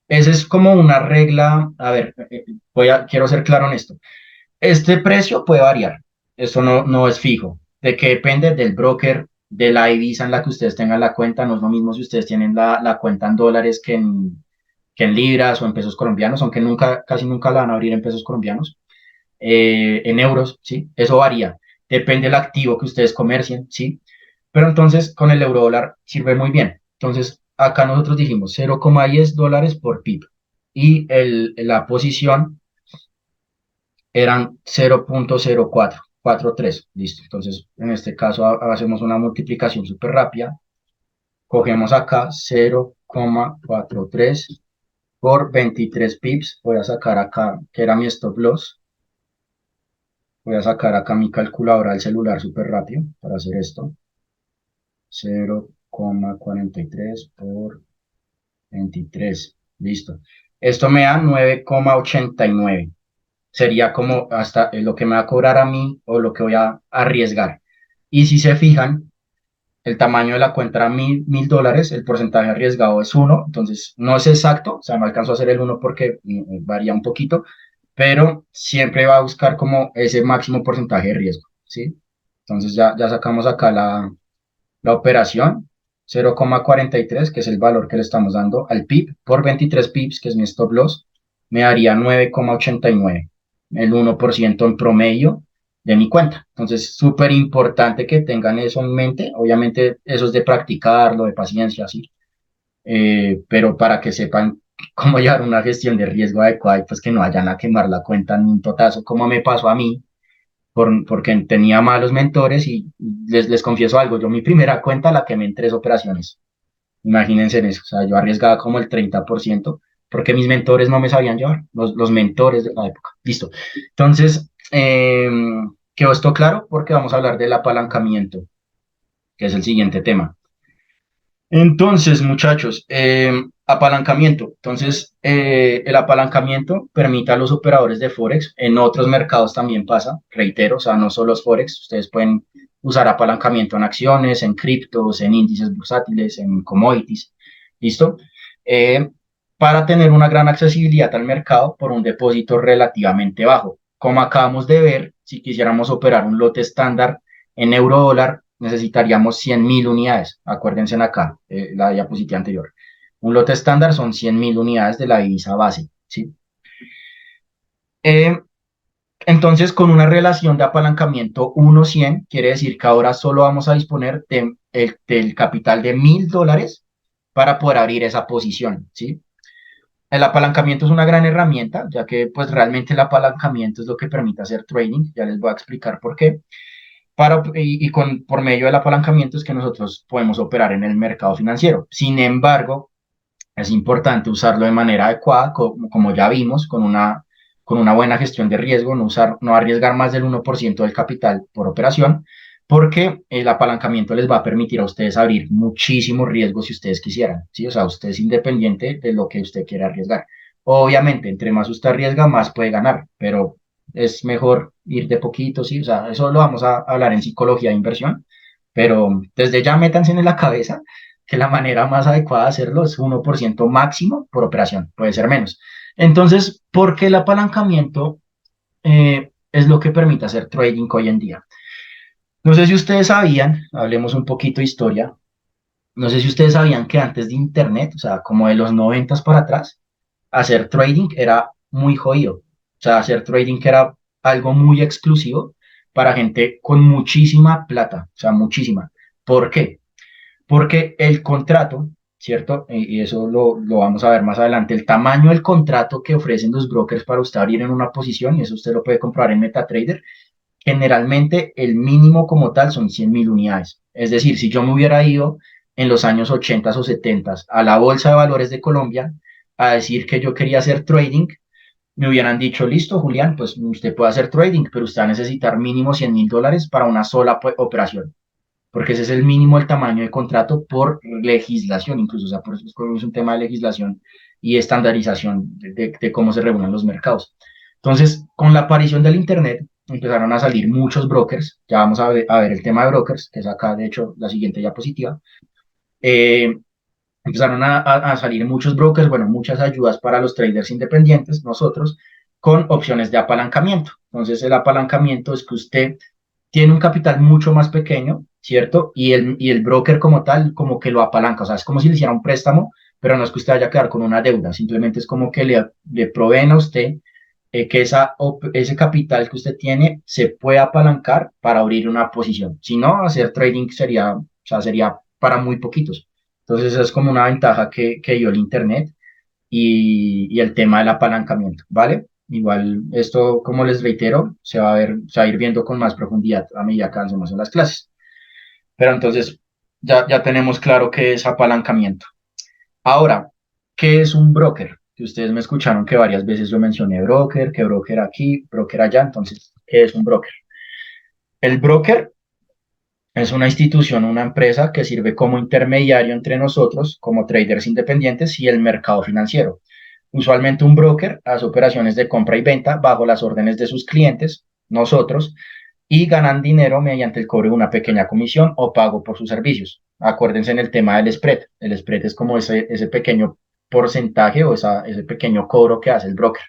Esa es como una regla. A ver, quiero ser claro en esto. Este precio puede variar. Esto no es fijo. ¿De qué depende? Del broker, de la divisa en la que ustedes tengan la cuenta. No es lo mismo si ustedes tienen la cuenta en dólares que en libras o en pesos colombianos, aunque casi nunca la van a abrir en pesos colombianos. En euros, ¿sí? Eso varía. Depende del activo que ustedes comercien, ¿sí? Pero entonces con el euro dólar sirve muy bien. Entonces acá nosotros dijimos $0,10 por PIB y la posición eran 0,0443. Listo. Entonces en este caso hacemos una multiplicación súper rápida. Cogemos acá 0,43 por 23 pips. Voy a sacar acá, que era mi stop loss. Voy a sacar acá mi calculadora del celular súper rápido para hacer esto. 0,43 por 23. Listo. Esto me da 9,89. Sería como hasta lo que me va a cobrar a mí o lo que voy a arriesgar. Y si se fijan, el tamaño de la cuenta era $1,000, el porcentaje arriesgado es 1, entonces no es exacto, o sea, no alcanzo a hacer el 1 porque varía un poquito, pero siempre va a buscar como ese máximo porcentaje de riesgo, ¿sí? Entonces ya sacamos acá la operación, 0,43, que es el valor que le estamos dando al PIB, por 23 PIBs, que es mi stop loss, me daría 9,89, el 1% en promedio de mi cuenta. Entonces, súper importante que tengan eso en mente. Obviamente, eso es de practicarlo, de paciencia, sí. Pero para que sepan cómo llevar una gestión de riesgo adecuada y pues que no vayan a quemar la cuenta en un totazo, como me pasó a mí, porque tenía malos mentores y les confieso algo, yo mi primera cuenta la quemé en 3 operaciones. Imagínense en eso, o sea, yo arriesgaba como el 30% porque mis mentores no me sabían llevar, los mentores de la época. Listo. Entonces, quedó esto claro porque vamos a hablar del apalancamiento, que es el siguiente tema. Entonces, muchachos, apalancamiento. Entonces, el apalancamiento permite a los operadores de Forex, en otros mercados también pasa, reitero, o sea, no solo es Forex, ustedes pueden usar apalancamiento en acciones, en criptos, en índices bursátiles, en commodities, ¿listo? Eh, para tener una gran accesibilidad al mercado por un depósito relativamente bajo. Como acabamos de ver, si quisiéramos operar un lote estándar en euro dólar, necesitaríamos 100.000 unidades. Acuérdense en acá, la diapositiva anterior. Un lote estándar son 100.000 unidades de la divisa base, ¿sí? Eh, entonces, con una relación de apalancamiento 1:100, quiere decir que ahora solo vamos a disponer del capital de $1,000 para poder abrir esa posición, ¿sí? El apalancamiento es una gran herramienta, ya que pues realmente el apalancamiento es lo que permite hacer trading. Ya les voy a explicar por qué. Por medio del apalancamiento es que nosotros podemos operar en el mercado financiero. Sin embargo, es importante usarlo de manera adecuada, como ya vimos, con una buena gestión de riesgo, no arriesgar más del 1% del capital por operación, porque el apalancamiento les va a permitir a ustedes abrir muchísimos riesgos si ustedes quisieran, ¿sí? O sea, usted es independiente de lo que usted quiera arriesgar. Obviamente, entre más usted arriesga, más puede ganar, pero es mejor ir de poquito, ¿sí? O sea, eso lo vamos a hablar en psicología de inversión, pero desde ya métanse en la cabeza que la manera más adecuada de hacerlo es 1% máximo por operación, puede ser menos. Entonces, ¿por qué el apalancamiento es lo que permite hacer trading hoy en día? No sé si ustedes sabían, hablemos un poquito de historia, no sé si ustedes sabían que antes de Internet, o sea, como de los 90 para atrás, hacer trading era muy jodido. O sea, hacer trading era algo muy exclusivo para gente con muchísima plata, o sea, muchísima. ¿Por qué? porque el contrato, ¿cierto? Y eso lo vamos a ver más adelante, el tamaño del contrato que ofrecen los brokers para usted abrir en una posición, y eso usted lo puede comprobar en MetaTrader, generalmente el mínimo como tal son 100.000 unidades. Es decir, si yo me hubiera ido en los años 80 o 70 a la Bolsa de Valores de Colombia a decir que yo quería hacer trading, me hubieran dicho, listo, Julián, pues usted puede hacer trading, pero usted va a necesitar mínimo $100.000 para una sola operación, porque ese es el mínimo el tamaño de contrato por legislación, incluso, o sea, por eso es un tema de legislación y estandarización de cómo se regulan los mercados. Entonces, con la aparición del Internet, empezaron a salir muchos brokers, ya vamos a ver el tema de brokers, que es acá, de hecho, la siguiente diapositiva. Eh, Empezaron a salir muchos brokers, bueno, muchas ayudas para los traders independientes, nosotros, con opciones de apalancamiento. Entonces, el apalancamiento es que usted tiene un capital mucho más pequeño, ¿cierto? Y el broker como tal, como que lo apalanca, o sea, es como si le hiciera un préstamo, pero no es que usted vaya a quedar con una deuda, simplemente es como que le proveen a usted que ese capital que usted tiene se puede apalancar para abrir una posición. Si no, hacer trading sería, o sea, sería para muy poquitos. Entonces, es como una ventaja que dio el Internet y el tema del apalancamiento, ¿vale? Igual esto, como les reitero, se va a ir viendo con más profundidad a medida que avancemos en las clases. Pero entonces ya tenemos claro qué es apalancamiento. Ahora, ¿qué es un broker? Que ustedes me escucharon que varias veces yo mencioné broker, que broker aquí, broker allá. Entonces, ¿qué es un broker? El broker es una institución, una empresa que sirve como intermediario entre nosotros, como traders independientes, y el mercado financiero. Usualmente un broker hace operaciones de compra y venta bajo las órdenes de sus clientes, nosotros, y ganan dinero mediante el cobro de una pequeña comisión o pago por sus servicios. Acuérdense en el tema del spread. El spread es como ese pequeño porcentaje o ese pequeño cobro que hace el broker.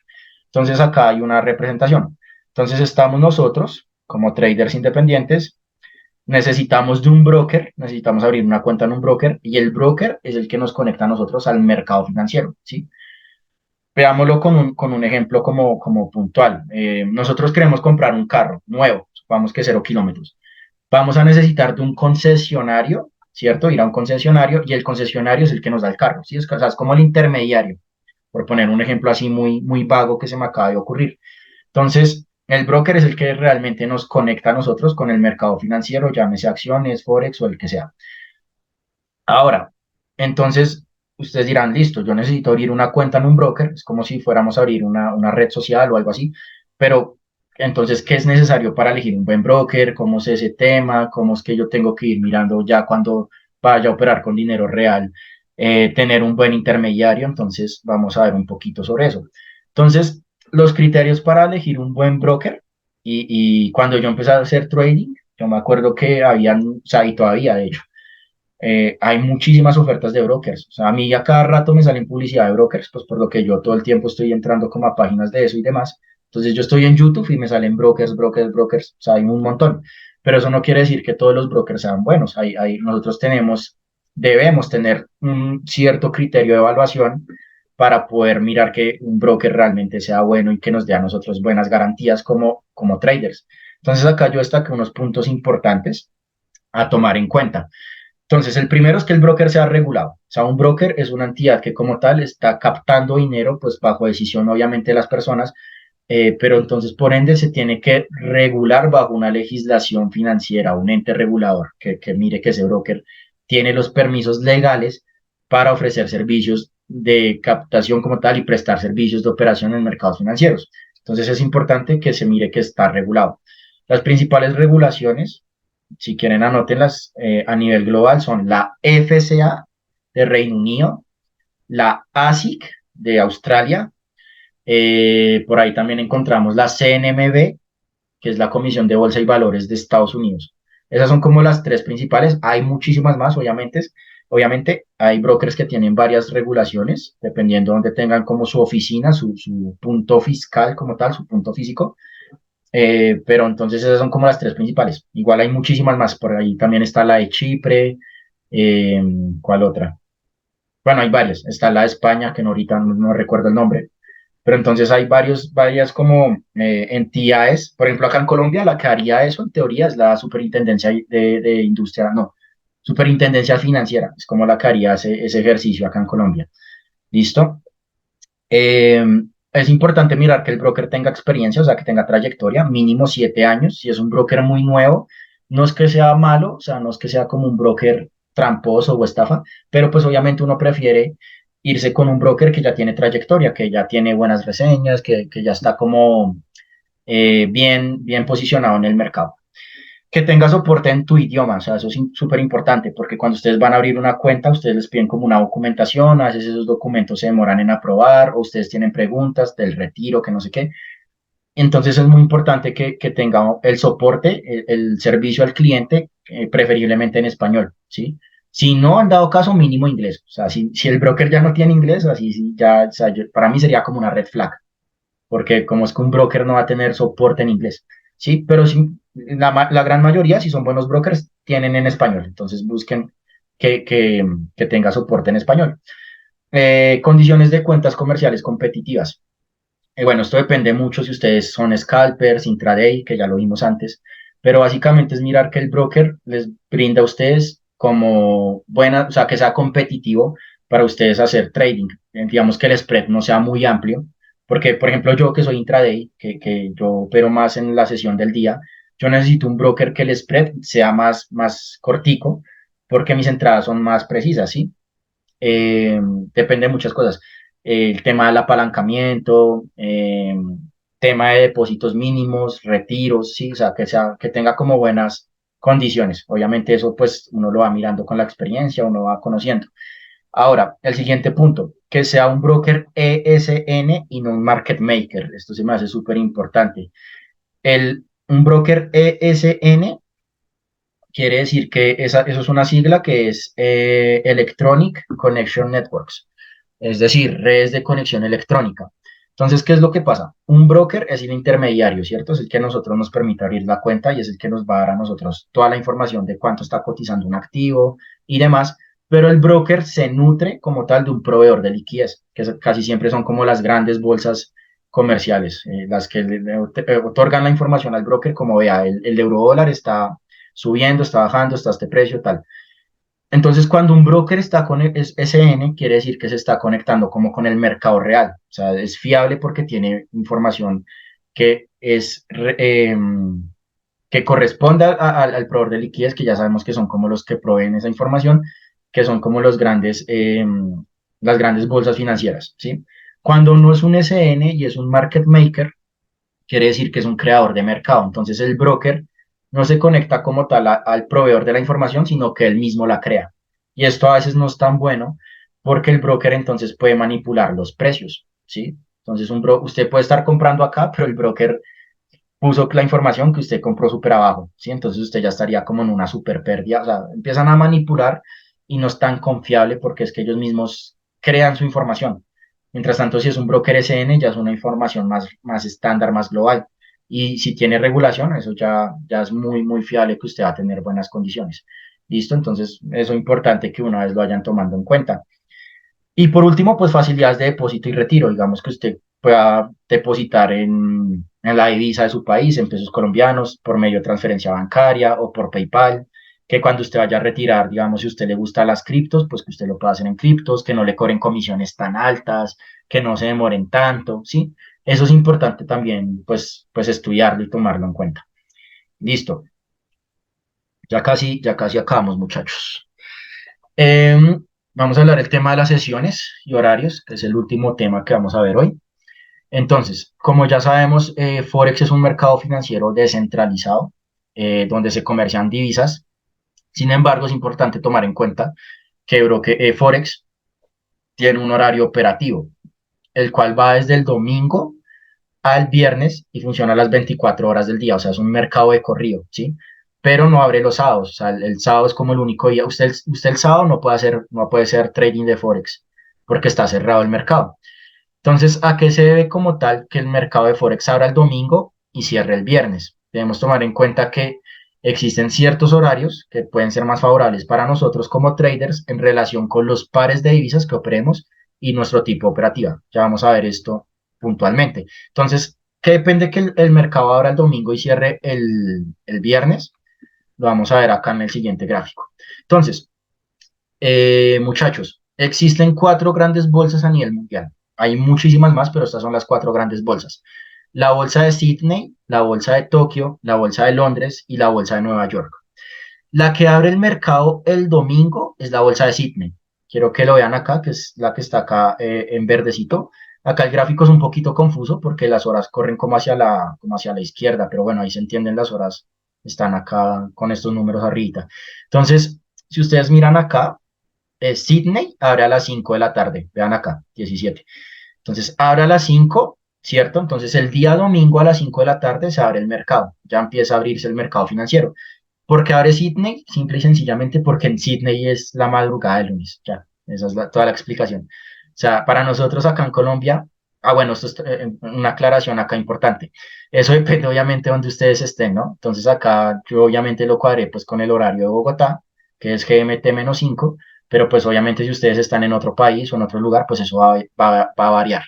Entonces acá hay una representación. Entonces estamos nosotros como traders independientes, necesitamos de un broker, necesitamos abrir una cuenta en un broker y el broker es el que nos conecta a nosotros al mercado financiero, ¿sí? Veámoslo con un ejemplo como puntual. Nosotros queremos comprar un carro nuevo, supongamos que 0 kilómetros. Vamos a necesitar de un concesionario, ¿cierto? Ir a un concesionario y el concesionario es el que nos da el carro, ¿sí? O sea, es como el intermediario, por poner un ejemplo así muy, muy vago que se me acaba de ocurrir. Entonces, el broker es el que realmente nos conecta a nosotros con el mercado financiero, llámese acciones, forex o el que sea. Ahora, entonces, ustedes dirán, listo, yo necesito abrir una cuenta en un broker, es como si fuéramos a abrir una red social o algo así, pero entonces, ¿qué es necesario para elegir un buen broker? ¿Cómo es ese tema? ¿Cómo es que yo tengo que ir mirando ya cuando vaya a operar con dinero real? Tener un buen intermediario, entonces vamos a ver un poquito sobre eso. Entonces, los criterios para elegir un buen broker, y cuando yo empecé a hacer trading, yo me acuerdo que habían, o sea, y todavía de hecho, hay muchísimas ofertas de brokers. O sea, a mí a cada rato me salen publicidad de brokers, pues por lo que yo todo el tiempo estoy entrando como a páginas de eso y demás. Entonces yo estoy en YouTube y me salen brokers, brokers, brokers. O sea, hay un montón. Pero eso no quiere decir que todos los brokers sean buenos. Nosotros debemos tener un cierto criterio de evaluación para poder mirar que un broker realmente sea bueno y que nos dé a nosotros buenas garantías como traders. Entonces acá yo destaqué unos puntos importantes a tomar en cuenta. Entonces, el primero es que el broker sea regulado. O sea, un broker es una entidad que como tal está captando dinero, pues bajo decisión obviamente de las personas, pero entonces por ende se tiene que regular bajo una legislación financiera, un ente regulador que mire que ese broker tiene los permisos legales para ofrecer servicios de captación como tal y prestar servicios de operación en mercados financieros. Entonces es importante que se mire que está regulado. Las principales regulaciones, si quieren anótenlas, a nivel global son la FCA de Reino Unido, la ASIC de Australia, por ahí también encontramos la CNMV, que es la Comisión de Bolsa y Valores de Estados Unidos. Esas son como las tres principales. Hay muchísimas más, obviamente hay brokers que tienen varias regulaciones, dependiendo de donde tengan como su oficina, su punto fiscal como tal, su punto físico. Pero entonces esas son como las tres principales. Igual hay muchísimas más. Por ahí también está la de Chipre. eh, ¿Cuál otra? Bueno, hay varias. Está la de España, que ahorita no recuerdo el nombre. Pero entonces hay varias como entidades. Por ejemplo, acá en Colombia, la que haría eso en teoría es la Superintendencia de Industria, no. Superintendencia Financiera, es como la que haría ese ejercicio acá en Colombia. ¿Listo? Eh, es importante mirar que el broker tenga experiencia, o sea, que tenga trayectoria, mínimo 7 años. Si es un broker muy nuevo, no es que sea malo, o sea, no es que sea como un broker tramposo o estafa, pero pues obviamente uno prefiere irse con un broker que ya tiene trayectoria, que ya tiene buenas reseñas, que ya está como bien posicionado en el mercado. Que tenga soporte en tu idioma, o sea, eso es súper importante, porque cuando ustedes van a abrir una cuenta, ustedes les piden como una documentación, a veces esos documentos se demoran en aprobar, o ustedes tienen preguntas del retiro, que no sé qué. Entonces es muy importante que tenga el soporte, el servicio al cliente, preferiblemente en español, ¿sí? Si no, han dado caso, mínimo inglés. O sea, si el broker ya no tiene inglés, así sí, ya, o sea, para mí sería como una red flag, porque como es que un broker no va a tener soporte en inglés, ¿sí? Pero sí, la gran mayoría, si son buenos brokers, tienen en español, entonces busquen que tenga soporte en español. Condiciones de cuentas comerciales competitivas. Bueno, esto depende mucho si ustedes son scalpers, intraday, que ya lo vimos antes, pero básicamente es mirar que el broker les brinda a ustedes como buena, o sea, que sea competitivo para ustedes hacer trading. Digamos que el spread no sea muy amplio, porque, por ejemplo, yo que soy intraday, que yo opero más en la sesión del día, yo necesito un broker que el spread sea más cortico, porque mis entradas son más precisas, ¿sí? eh, Depende de muchas cosas. El tema del apalancamiento, tema de depósitos mínimos, retiros, sí, o sea, que tenga como buenas condiciones. Obviamente eso pues uno lo va mirando con la experiencia, uno va conociendo. Ahora, el siguiente punto, que sea un broker ESN y no un market maker. Esto se me hace súper importante. Un broker ESN quiere decir que eso es una sigla que es Electronic Connection Networks, es decir, redes de conexión electrónica. Entonces, ¿qué es lo que pasa? Un broker es el intermediario, ¿cierto? Es el que a nosotros nos permite abrir la cuenta y es el que nos va a dar a nosotros toda la información de cuánto está cotizando un activo y demás, pero el broker se nutre como tal de un proveedor de liquidez, casi siempre son como las grandes bolsas comerciales, las que otorgan la información al broker, como vea, el euro dólar está subiendo, está bajando, está a este precio, tal. Entonces, cuando un broker está con SN, quiere decir que se está conectando como con el mercado real. O sea, es fiable porque tiene información que que corresponde al proveedor de liquidez, que ya sabemos que son como los que proveen esa información, que son como las grandes bolsas financieras, ¿sí? Cuando no es un SN y es un market maker, quiere decir que es un creador de mercado. Entonces el broker no se conecta como tal al proveedor de la información, sino que él mismo la crea. Y esto a veces no es tan bueno porque el broker entonces puede manipular los precios, ¿sí? Entonces usted puede estar comprando acá, pero el broker puso la información que usted compró súper abajo, ¿sí? Entonces usted ya estaría como en una súper pérdida, o sea, empiezan a manipular y no es tan confiable porque es que ellos mismos crean su información. Mientras tanto, si es un broker SN, ya es una información más estándar, más global. Y si tiene regulación, eso ya es muy fiable que usted va a tener buenas condiciones. ¿Listo? Entonces, eso es importante que una vez lo hayan tomando en cuenta. Y por último, pues facilidades de depósito y retiro. Digamos que usted pueda depositar en la divisa de su país, en pesos colombianos, por medio de transferencia bancaria o por PayPal. Que cuando usted vaya a retirar, digamos, si a usted le gustan las criptos, pues que usted lo pueda hacer en criptos, que no le cobren comisiones tan altas, que no se demoren tanto, ¿sí? Eso es importante también, pues estudiarlo y tomarlo en cuenta. Listo. Ya casi acabamos, muchachos. Vamos a hablar del tema de las sesiones y horarios, que es el último tema que vamos a ver hoy. Entonces, como ya sabemos, Forex es un mercado financiero descentralizado, donde se comercian divisas. Sin embargo, es importante tomar en cuenta que Forex tiene un horario operativo, el cual va desde el domingo al viernes y funciona a las 24 horas del día, o sea, es un mercado de corrido, ¿sí? Pero no abre los sábados, o sea, el sábado es como el único día. Usted el sábado no puede hacer trading de Forex porque está cerrado el mercado. Entonces, ¿a qué se debe como tal que el mercado de Forex abra el domingo y cierre el viernes? Debemos tomar en cuenta que existen ciertos horarios que pueden ser más favorables para nosotros como traders en relación con los pares de divisas que operemos y nuestro tipo de operativa. Ya vamos a ver esto puntualmente. Entonces, ¿qué depende que el mercado abra el domingo y cierre el viernes? Lo vamos a ver acá en el siguiente gráfico. Entonces, muchachos, existen cuatro grandes bolsas a nivel mundial. Hay muchísimas más, pero estas son las cuatro grandes bolsas. La bolsa de Sydney, la bolsa de Tokio, la bolsa de Londres y la bolsa de Nueva York. La que abre el mercado el domingo es la bolsa de Sydney. Quiero que lo vean acá, que es la que está acá en verdecito. Acá el gráfico es un poquito confuso porque las horas corren como hacia la izquierda, pero bueno, ahí se entienden las horas, están acá con estos números arriba. Entonces, si ustedes miran acá, Sydney abre a las 5 de la tarde, vean acá, 17. Entonces, abre a las 5, ¿cierto? Entonces, el día domingo a las 5 de la tarde se abre el mercado, ya empieza a abrirse el mercado financiero. ¿Por qué abre Sydney? Simple y sencillamente porque en Sydney es la madrugada del lunes, ya, esa es toda la explicación. O sea, para nosotros acá en Colombia, bueno, esto es una aclaración acá importante. Eso depende obviamente de donde ustedes estén, ¿no? Entonces acá yo obviamente lo cuadré pues con el horario de Bogotá, que es GMT-5, pero pues obviamente si ustedes están en otro país o en otro lugar, pues eso va a variar.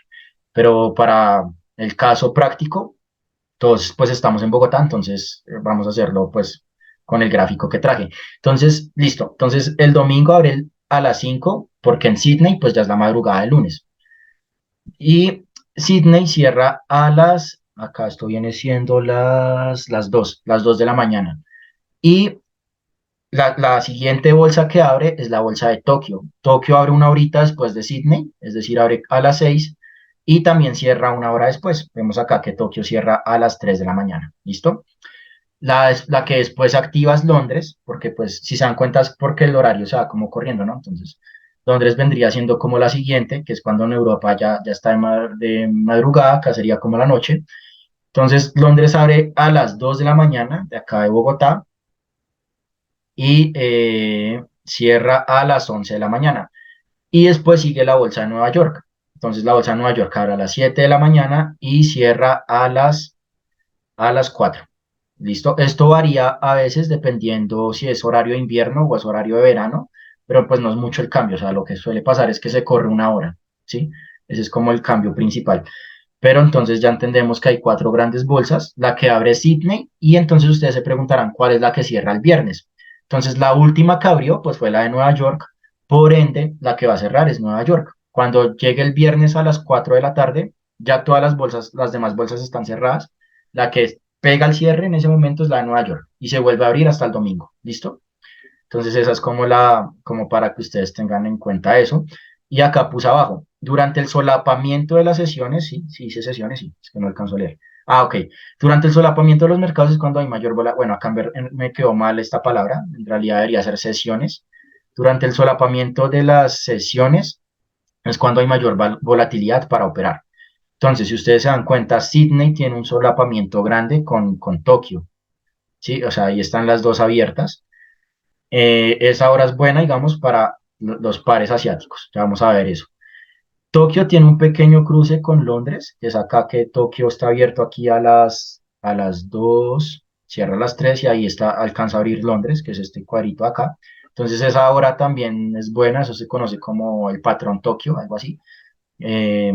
Pero para el caso práctico, todos pues estamos en Bogotá, entonces vamos a hacerlo pues con el gráfico que traje. Entonces, listo. Entonces el domingo abre a las 5 porque en Sydney pues ya es la madrugada del lunes. Y Sydney cierra a acá esto viene siendo las 2 de la mañana. Y la siguiente bolsa que abre es la bolsa de Tokio. Tokio abre una horita después de Sydney, es decir, abre a las 6 y también cierra una hora después. Vemos acá que Tokio cierra a las 3 de la mañana. ¿Listo? La que después activa es Londres, porque pues si se dan cuenta es porque el horario se va como corriendo, ¿no? Entonces, Londres vendría siendo como la siguiente, que es cuando en Europa ya está de madrugada, acá sería como la noche. Entonces, Londres abre a las 2 de la mañana de acá de Bogotá y cierra a las 11 de la mañana. Y después sigue la bolsa de Nueva York. Entonces la bolsa de Nueva York abre a las 7 de la mañana y cierra a las 4. ¿Listo? Esto varía a veces dependiendo si es horario de invierno o es horario de verano, pero pues no es mucho el cambio. O sea, lo que suele pasar es que se corre una hora, ¿sí? Ese es como el cambio principal. Pero entonces ya entendemos que hay cuatro grandes bolsas, la que abre Sydney y entonces ustedes se preguntarán cuál es la que cierra el viernes. Entonces la última que abrió pues fue la de Nueva York, por ende la que va a cerrar es Nueva York. Cuando llegue el viernes a las 4 de la tarde, ya todas las bolsas, las demás bolsas están cerradas. La que pega el cierre en ese momento es la de Nueva York y se vuelve a abrir hasta el domingo. ¿Listo? Entonces esa es como para que ustedes tengan en cuenta eso. Y acá puse abajo, durante el solapamiento de las sesiones, sí hice sesiones, sí, es que no alcanzo a leer. Ah, ok. Durante el solapamiento de los mercados es cuando hay mayor bueno, acá me quedó mal esta palabra, en realidad debería ser sesiones. Durante el solapamiento de las sesiones es cuando hay mayor volatilidad para operar. Entonces, si ustedes se dan cuenta, Sydney tiene un solapamiento grande con Tokio, ¿sí? O sea, ahí están las dos abiertas. Esa hora es buena, digamos, para los pares asiáticos. Ya vamos a ver eso. Tokio tiene un pequeño cruce con Londres, que es acá que Tokio está abierto aquí a las 2, cierra a las 3 y ahí está, alcanza a abrir Londres, que es este cuadrito acá. Entonces esa hora también es buena, eso se conoce como el patrón Tokio, algo así. Eh,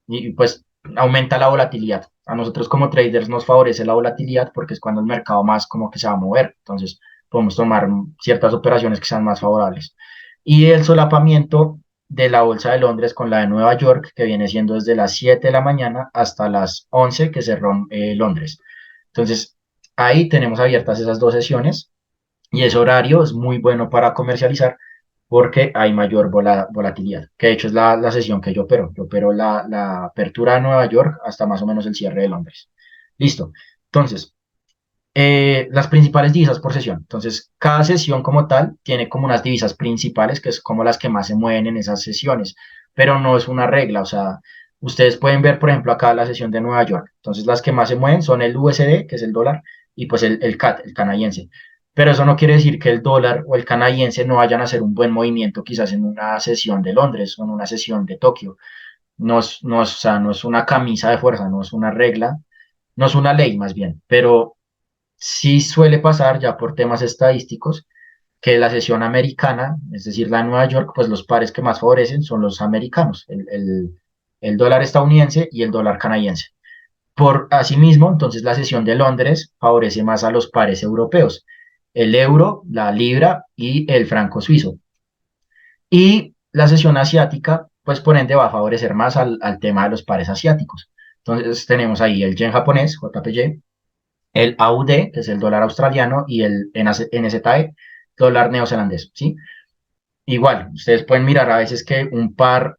y pues aumenta la volatilidad. A nosotros como traders nos favorece la volatilidad porque es cuando el mercado más como que se va a mover. Entonces podemos tomar ciertas operaciones que sean más favorables. Y el solapamiento de la Bolsa de Londres con la de Nueva York, que viene siendo desde las 7 de la mañana hasta las 11 que cerró Londres. Entonces, ahí tenemos abiertas esas dos sesiones y ese horario es muy bueno para comercializar porque hay mayor volatilidad, que de hecho es la sesión que yo opero. Yo opero la apertura de Nueva York hasta más o menos el cierre de Londres. Listo. Entonces, las principales divisas por sesión. Entonces, cada sesión como tal tiene como unas divisas principales, que es como las que más se mueven en esas sesiones, pero no es una regla. O sea, ustedes pueden ver, por ejemplo, acá la sesión de Nueva York. Entonces, las que más se mueven son el USD, que es el dólar, y pues el CAT, el canadiense. Pero eso no quiere decir que el dólar o el canadiense no vayan a hacer un buen movimiento quizás en una sesión de Londres o en una sesión de Tokio. O sea, no es una camisa de fuerza, no es una regla, no es una ley más bien, pero sí suele pasar ya por temas estadísticos que la sesión americana, es decir, la de Nueva York, pues los pares que más favorecen son los americanos, el dólar estadounidense y el dólar canadiense. Por asimismo, entonces la sesión de Londres favorece más a los pares europeos. el euro, la libra y el franco suizo. Y la sesión asiática, pues por ende va a favorecer más al tema de los pares asiáticos. Entonces tenemos ahí el yen japonés, JPY, el AUD, que es el dólar australiano, y el NZE, dólar neozelandés, ¿sí? Igual, ustedes pueden mirar a veces que un par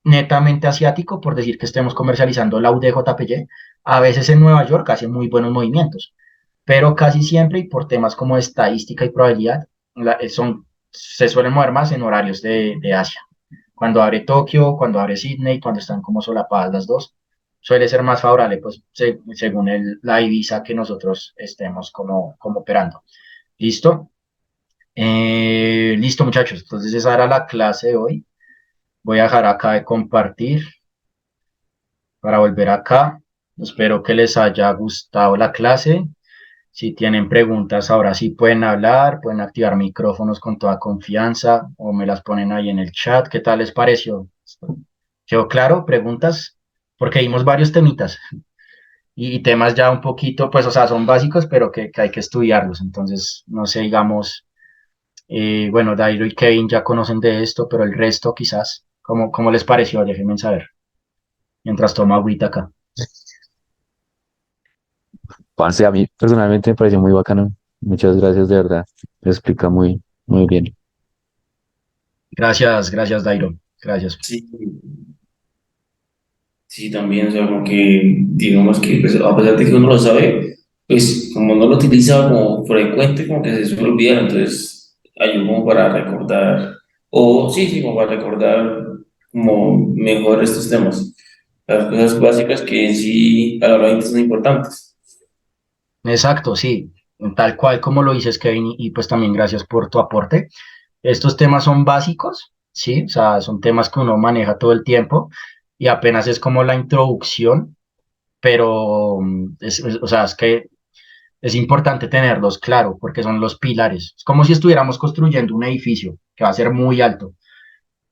netamente asiático, por decir que estemos comercializando la UDJPY, a veces en Nueva York hace muy buenos movimientos, pero casi siempre y por temas como estadística y probabilidad, se suelen mover más en horarios de Asia. Cuando abre Tokio, cuando abre Sydney, cuando están como solapadas las dos, suele ser más favorable, pues según la divisa que nosotros estemos como operando. ¿Listo? Listo, muchachos. Entonces esa era la clase de hoy. Voy a dejar acá de compartir para volver acá. Espero que les haya gustado la clase. Si tienen preguntas, ahora sí pueden hablar, pueden activar micrófonos con toda confianza o me las ponen ahí en el chat. ¿Qué tal les pareció? ¿Quedó claro? ¿Preguntas? Porque vimos varios temitas y temas ya un poquito, pues, o sea, son básicos, pero que hay que estudiarlos. Entonces, no sé, digamos, bueno, Dairo y Kevin ya conocen de esto, pero el resto quizás, ¿cómo les pareció? Déjenme saber mientras tomo agüita acá. Parce, a mí personalmente me pareció muy bacano. Muchas gracias, de verdad. Lo explica muy bien. Gracias, gracias, Dairo. Gracias. Sí, sí, también, o sea, como que, digamos que, pues, a pesar de que uno lo sabe, pues, como no lo utiliza como frecuente, como que se suele olvidar, entonces, ayuda como para recordar, o sí, sí, como para recordar como mejor estos temas, las cosas básicas que en sí, a la hora de son importantes. Exacto, sí, tal cual como lo dices, Kevin, y pues también gracias por tu aporte. Estos temas son básicos, sí, o sea, son temas que uno maneja todo el tiempo y apenas es como la introducción, pero o sea, es que es importante tenerlos claro porque son los pilares. Es como si estuviéramos construyendo un edificio que va a ser muy alto.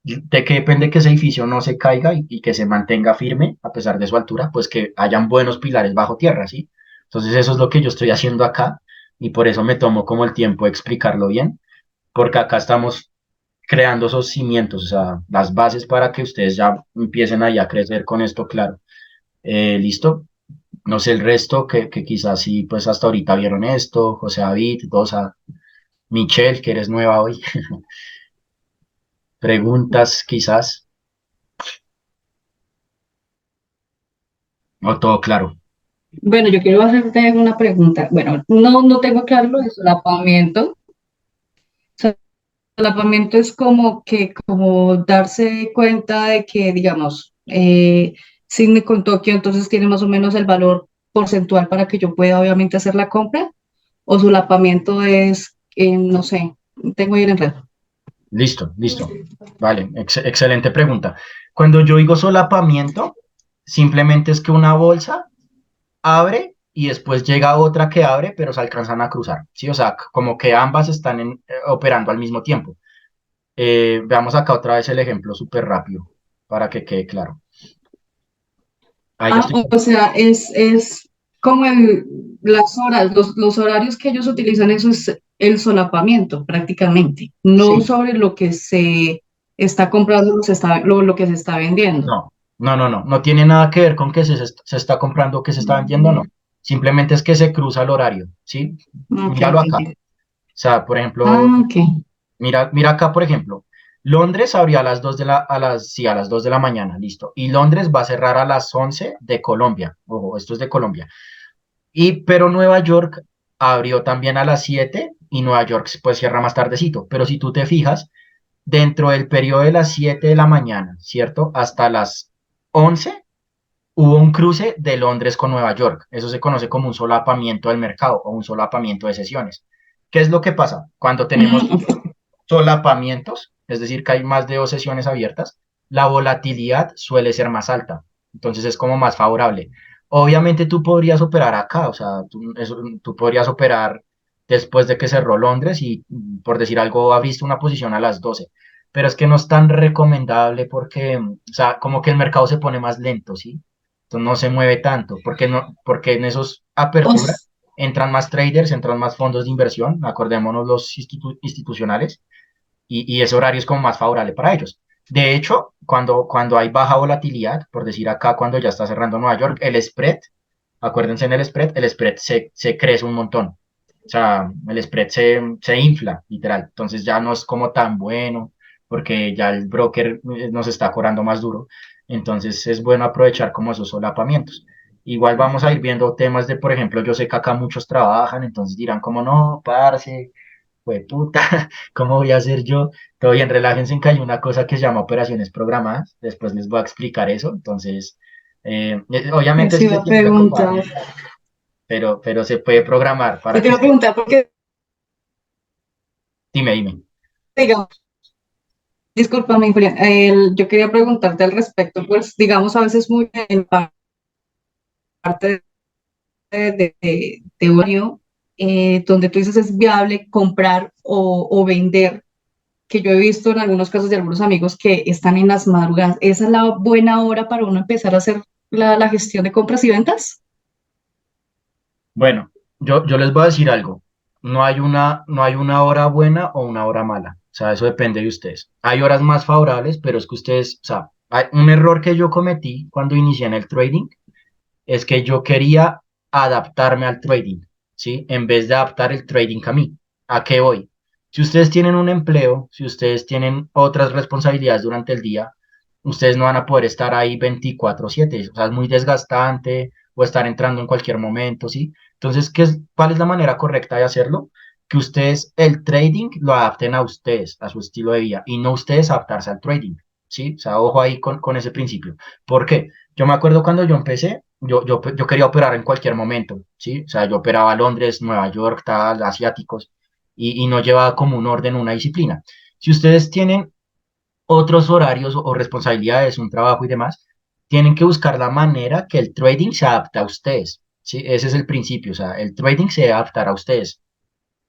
¿De qué depende que ese edificio no se caiga y que se mantenga firme a pesar de su altura? Pues que hayan buenos pilares bajo tierra, ¿sí? Entonces eso es lo que yo estoy haciendo acá y por eso me tomo como el tiempo de explicarlo bien, porque acá estamos creando esos cimientos, o sea, las bases para que ustedes ya empiecen ahí a crecer con esto, claro. ¿Listo? No sé el resto, que quizás sí, pues hasta ahorita vieron esto, José David, Dosa, Michelle, que eres nueva hoy. Preguntas quizás, o todo claro. Bueno, yo quiero hacerte una pregunta. Bueno, no tengo claro lo de solapamiento. Solapamiento es como que, como darse cuenta de que, digamos, Sydney con Tokio entonces tiene más o menos el valor porcentual para que yo pueda obviamente hacer la compra. O solapamiento es, no sé, tengo ahí el enredo. Listo, listo. Vale, excelente pregunta. Cuando yo digo solapamiento, simplemente es que una bolsa abre y después llega otra que abre, pero se alcanzan a cruzar, ¿sí? O sea, como que ambas están operando al mismo tiempo. Veamos acá otra vez el ejemplo súper rápido para que quede claro. Ahí ya Ah, estoy. o sea, es como las horas, los horarios que ellos utilizan, eso es el solapamiento prácticamente, no Sí, sobre lo que se está comprando, lo que se está vendiendo. no tiene nada que ver con que se está comprando o que se está vendiendo, no. Simplemente es que se cruza el horario, ¿sí? Ok, Míralo ok, acá. O ok. sea, por ejemplo, Ah, ok. mira acá, por ejemplo, Londres abría a las 2 sí, a las 2 de la mañana, listo. Y Londres va a cerrar a las 11 de Colombia. Ojo, esto es de Colombia. Pero Nueva York abrió también a las 7 y Nueva York pues cierra más tardecito. Pero si tú te fijas, dentro del periodo de las 7 de la mañana, ¿cierto? Hasta las 11 hubo un cruce de Londres con Nueva York. Eso se conoce como un solapamiento del mercado o un solapamiento de sesiones. ¿Qué es lo que pasa? Cuando tenemos Ok. solapamientos, es decir, que hay más de dos sesiones abiertas, la volatilidad suele ser más alta. Entonces es como más favorable. Obviamente tú podrías operar acá, o sea, tú podrías operar después de que cerró Londres y, por decir algo, abriste una posición a las 12. Pero es que no es tan recomendable porque, o sea, como que el mercado se pone más lento, ¿sí? Entonces no se mueve tanto, porque, no, porque en esos O aperturas s- entran más traders, entran más fondos de inversión, acordémonos los institucionales, y ese horario es como más favorable para ellos. De hecho, cuando hay baja volatilidad, por decir acá, cuando ya está cerrando Nueva York, el spread, acuérdense en el spread se crece un montón. O sea, el spread se infla, literal. Entonces ya no es como tan bueno, porque ya el broker nos está cobrando más duro. Entonces es bueno aprovechar como esos solapamientos. Igual vamos a ir viendo temas de, por ejemplo, yo sé que acá muchos trabajan, entonces dirán como no, parce, pues puta, ¿cómo voy a hacer yo? Todo bien, relájense en que hay una cosa que se llama operaciones programadas, después les voy a explicar eso, entonces, obviamente Les si iba se a quieren preocupar, preguntar, pero se puede programar yo para te que iba a usted, preguntar porque, dime, digamos, discúlpame, Julián, yo quería preguntarte al respecto, pues, digamos, a veces muy en parte de horario, donde tú dices es viable comprar o vender, que yo he visto en algunos casos de algunos amigos que están en las madrugadas. ¿Esa es la buena hora para uno empezar a hacer la gestión de compras y ventas? bueno, yo les voy a decir algo, no hay una hora buena o una hora mala, o sea, eso depende de ustedes. Hay horas más favorables, pero es que ustedes, o sea, hay un error que yo cometí cuando inicié en el trading es que yo quería adaptarme al trading, ¿sí? En vez de adaptar el trading a mí. ¿A qué voy? Si ustedes tienen un empleo, si ustedes tienen otras responsabilidades durante el día, ustedes no van a poder estar ahí 24/7, o sea, es muy desgastante o estar entrando en cualquier momento, ¿sí? Entonces, ¿cuál es la manera correcta de hacerlo? Que ustedes el trading lo adapten a ustedes, a su estilo de vida, y no ustedes adaptarse al trading, ¿sí? O sea, ojo ahí con ese principio. ¿Por qué? Yo me acuerdo cuando yo empecé, yo quería operar en cualquier momento, ¿sí? O sea, yo operaba Londres, Nueva York, tal, asiáticos, y no llevaba como un orden, una disciplina. Si ustedes tienen otros horarios o responsabilidades, un trabajo y demás, tienen que buscar la manera que el trading se adapte a ustedes, ¿sí? Ese es el principio, o sea, el trading se adaptará a ustedes.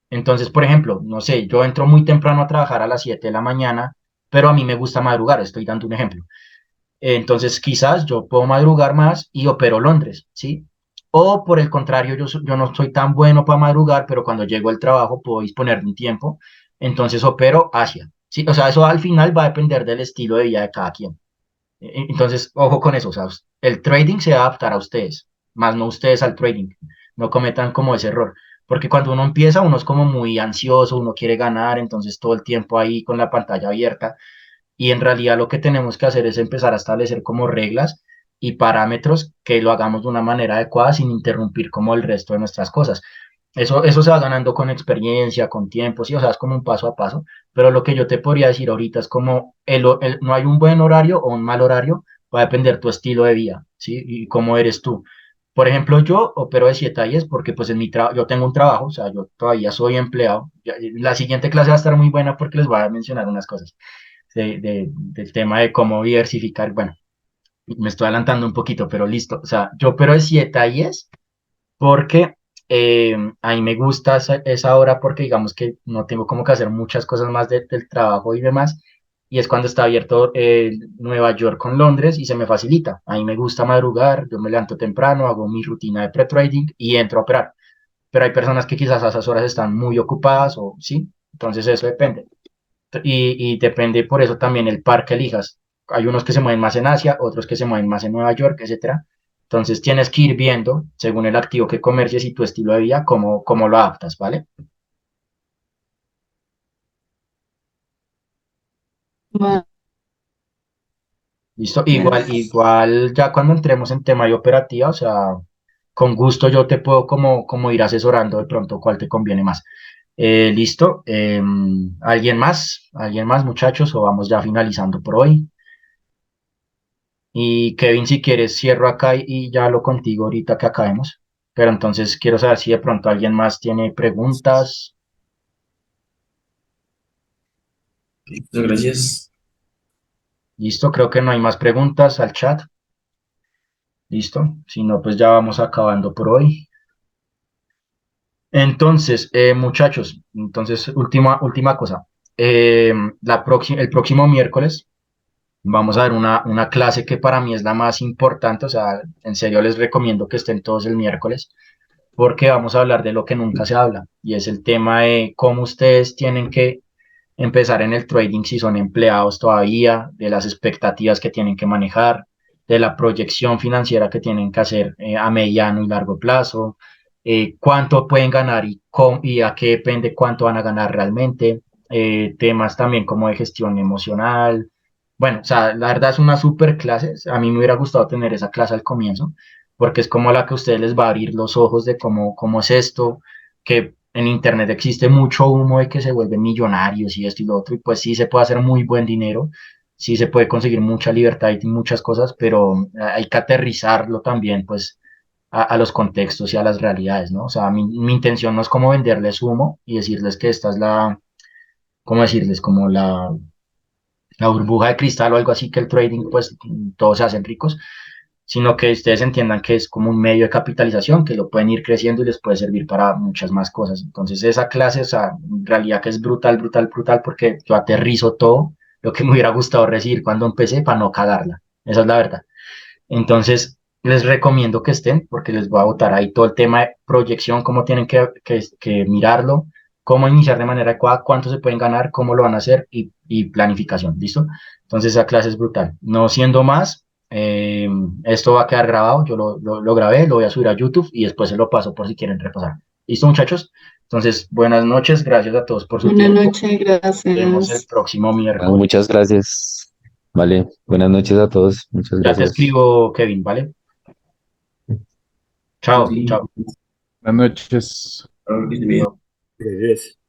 Entonces, por ejemplo, no sé, yo entro muy temprano a trabajar a las 7 de la mañana, pero a mí me gusta madrugar, estoy dando un ejemplo. Entonces, quizás yo puedo madrugar más y opero Londres, ¿sí? O por el contrario, yo no soy tan bueno para madrugar, pero cuando llego al trabajo puedo disponer de un tiempo, entonces opero Asia, ¿sí? O sea, eso al final va a depender del estilo de vida de cada quien. Entonces, ojo con eso, o sea, el trading se va a adaptar a ustedes, más no ustedes al trading. No cometan como ese error, porque cuando uno empieza, uno es como muy ansioso, uno quiere ganar, entonces todo el tiempo ahí con la pantalla abierta y en realidad lo que tenemos que hacer es empezar a establecer como reglas y parámetros que lo hagamos de una manera adecuada sin interrumpir como el resto de nuestras cosas. Eso se va ganando con experiencia, con tiempo, sí, o sea, es como un paso a paso, pero lo que yo te podría decir ahorita es como no hay un buen horario o un mal horario, va a depender tu estilo de vida, ¿sí? Y cómo eres tú. Por ejemplo, yo opero de 7 a 10 porque pues en mi trabajo, yo tengo un trabajo, o sea, yo todavía soy empleado. La siguiente clase va a estar muy buena porque les voy a mencionar unas cosas del tema de cómo diversificar. Bueno, me estoy adelantando un poquito, pero listo. O sea, yo opero de 7 a 10 porque a mí me gusta esa hora porque digamos que no tengo como que hacer muchas cosas más del trabajo y demás. Y es cuando está abierto Nueva York con Londres y se me facilita. A mí me gusta madrugar, yo me levanto temprano, hago mi rutina de pre-trading y entro a operar. Pero hay personas que quizás a esas horas están muy ocupadas o sí, entonces eso depende. Y depende por eso también el par que elijas. Hay unos que se mueven más en Asia, otros que se mueven más en Nueva York, etcétera. Entonces tienes que ir viendo, según el activo que comercies y tu estilo de vida, cómo lo adaptas, ¿vale? Bueno, Listo. Igual ya cuando entremos en tema de operativa, o sea, con gusto yo te puedo como ir asesorando de pronto cuál te conviene más. Listo. ¿Alguien más? ¿Alguien más, muchachos? O vamos ya finalizando por hoy. Y Kevin, si quieres, cierro acá y ya lo contigo ahorita que acabemos. Pero entonces quiero saber si de pronto alguien más tiene preguntas. Muchas gracias. Listo, creo que no hay más preguntas al chat. Listo. Si no, pues ya vamos acabando por hoy. Entonces, muchachos, entonces, última cosa. El próximo miércoles vamos a ver una clase que para mí es la más importante. O sea, en serio les recomiendo que estén todos el miércoles. porque vamos a hablar de lo que nunca se habla, y es el tema de cómo ustedes tienen que empezar en el trading si son empleados todavía, de las expectativas que tienen que manejar, de la proyección financiera que tienen que hacer a mediano y largo plazo, cuánto pueden ganar y a qué depende cuánto van a ganar realmente, temas también como de gestión emocional. Bueno, o sea, la verdad es una super clase. A mí me hubiera gustado tener esa clase al comienzo, porque es como la que a ustedes les va a abrir los ojos de cómo es esto, que en internet existe mucho humo de que se vuelven millonarios y esto y lo otro, y pues sí se puede hacer muy buen dinero, sí se puede conseguir mucha libertad y muchas cosas, pero hay que aterrizarlo también, pues, a los contextos y a las realidades, ¿no? O sea, mi intención no es como venderles humo y decirles que esta es ¿cómo decirles? Como la burbuja de cristal o algo así, que el trading, pues, todos se hacen ricos, sino que ustedes entiendan que es como un medio de capitalización, que lo pueden ir creciendo y les puede servir para muchas más cosas. Entonces, esa clase, o sea, en realidad que es brutal, brutal, brutal, porque yo aterrizo todo lo que me hubiera gustado recibir cuando empecé para no cagarla. Esa es la verdad. Entonces, les recomiendo que estén, porque les voy a botar ahí todo el tema de proyección, cómo tienen que mirarlo, cómo iniciar de manera adecuada, cuánto se pueden ganar, cómo lo van a hacer y planificación, ¿listo? Entonces, esa clase es brutal. No siendo más, esto va a quedar grabado, yo lo grabé, lo voy a subir a YouTube y después se lo paso por si quieren repasar. ¿Listo, muchachos? Entonces, buenas noches, gracias a todos por su Buenas tiempo. noches, Nos vemos el gracias. próximo Bueno, miércoles. muchas gracias. Vale, buenas noches a todos. Muchas Ya te gracias. escribo, Kevin, ¿vale? Chao, Sí, chao. Buenas noches. claro que sí. Chao. Yes.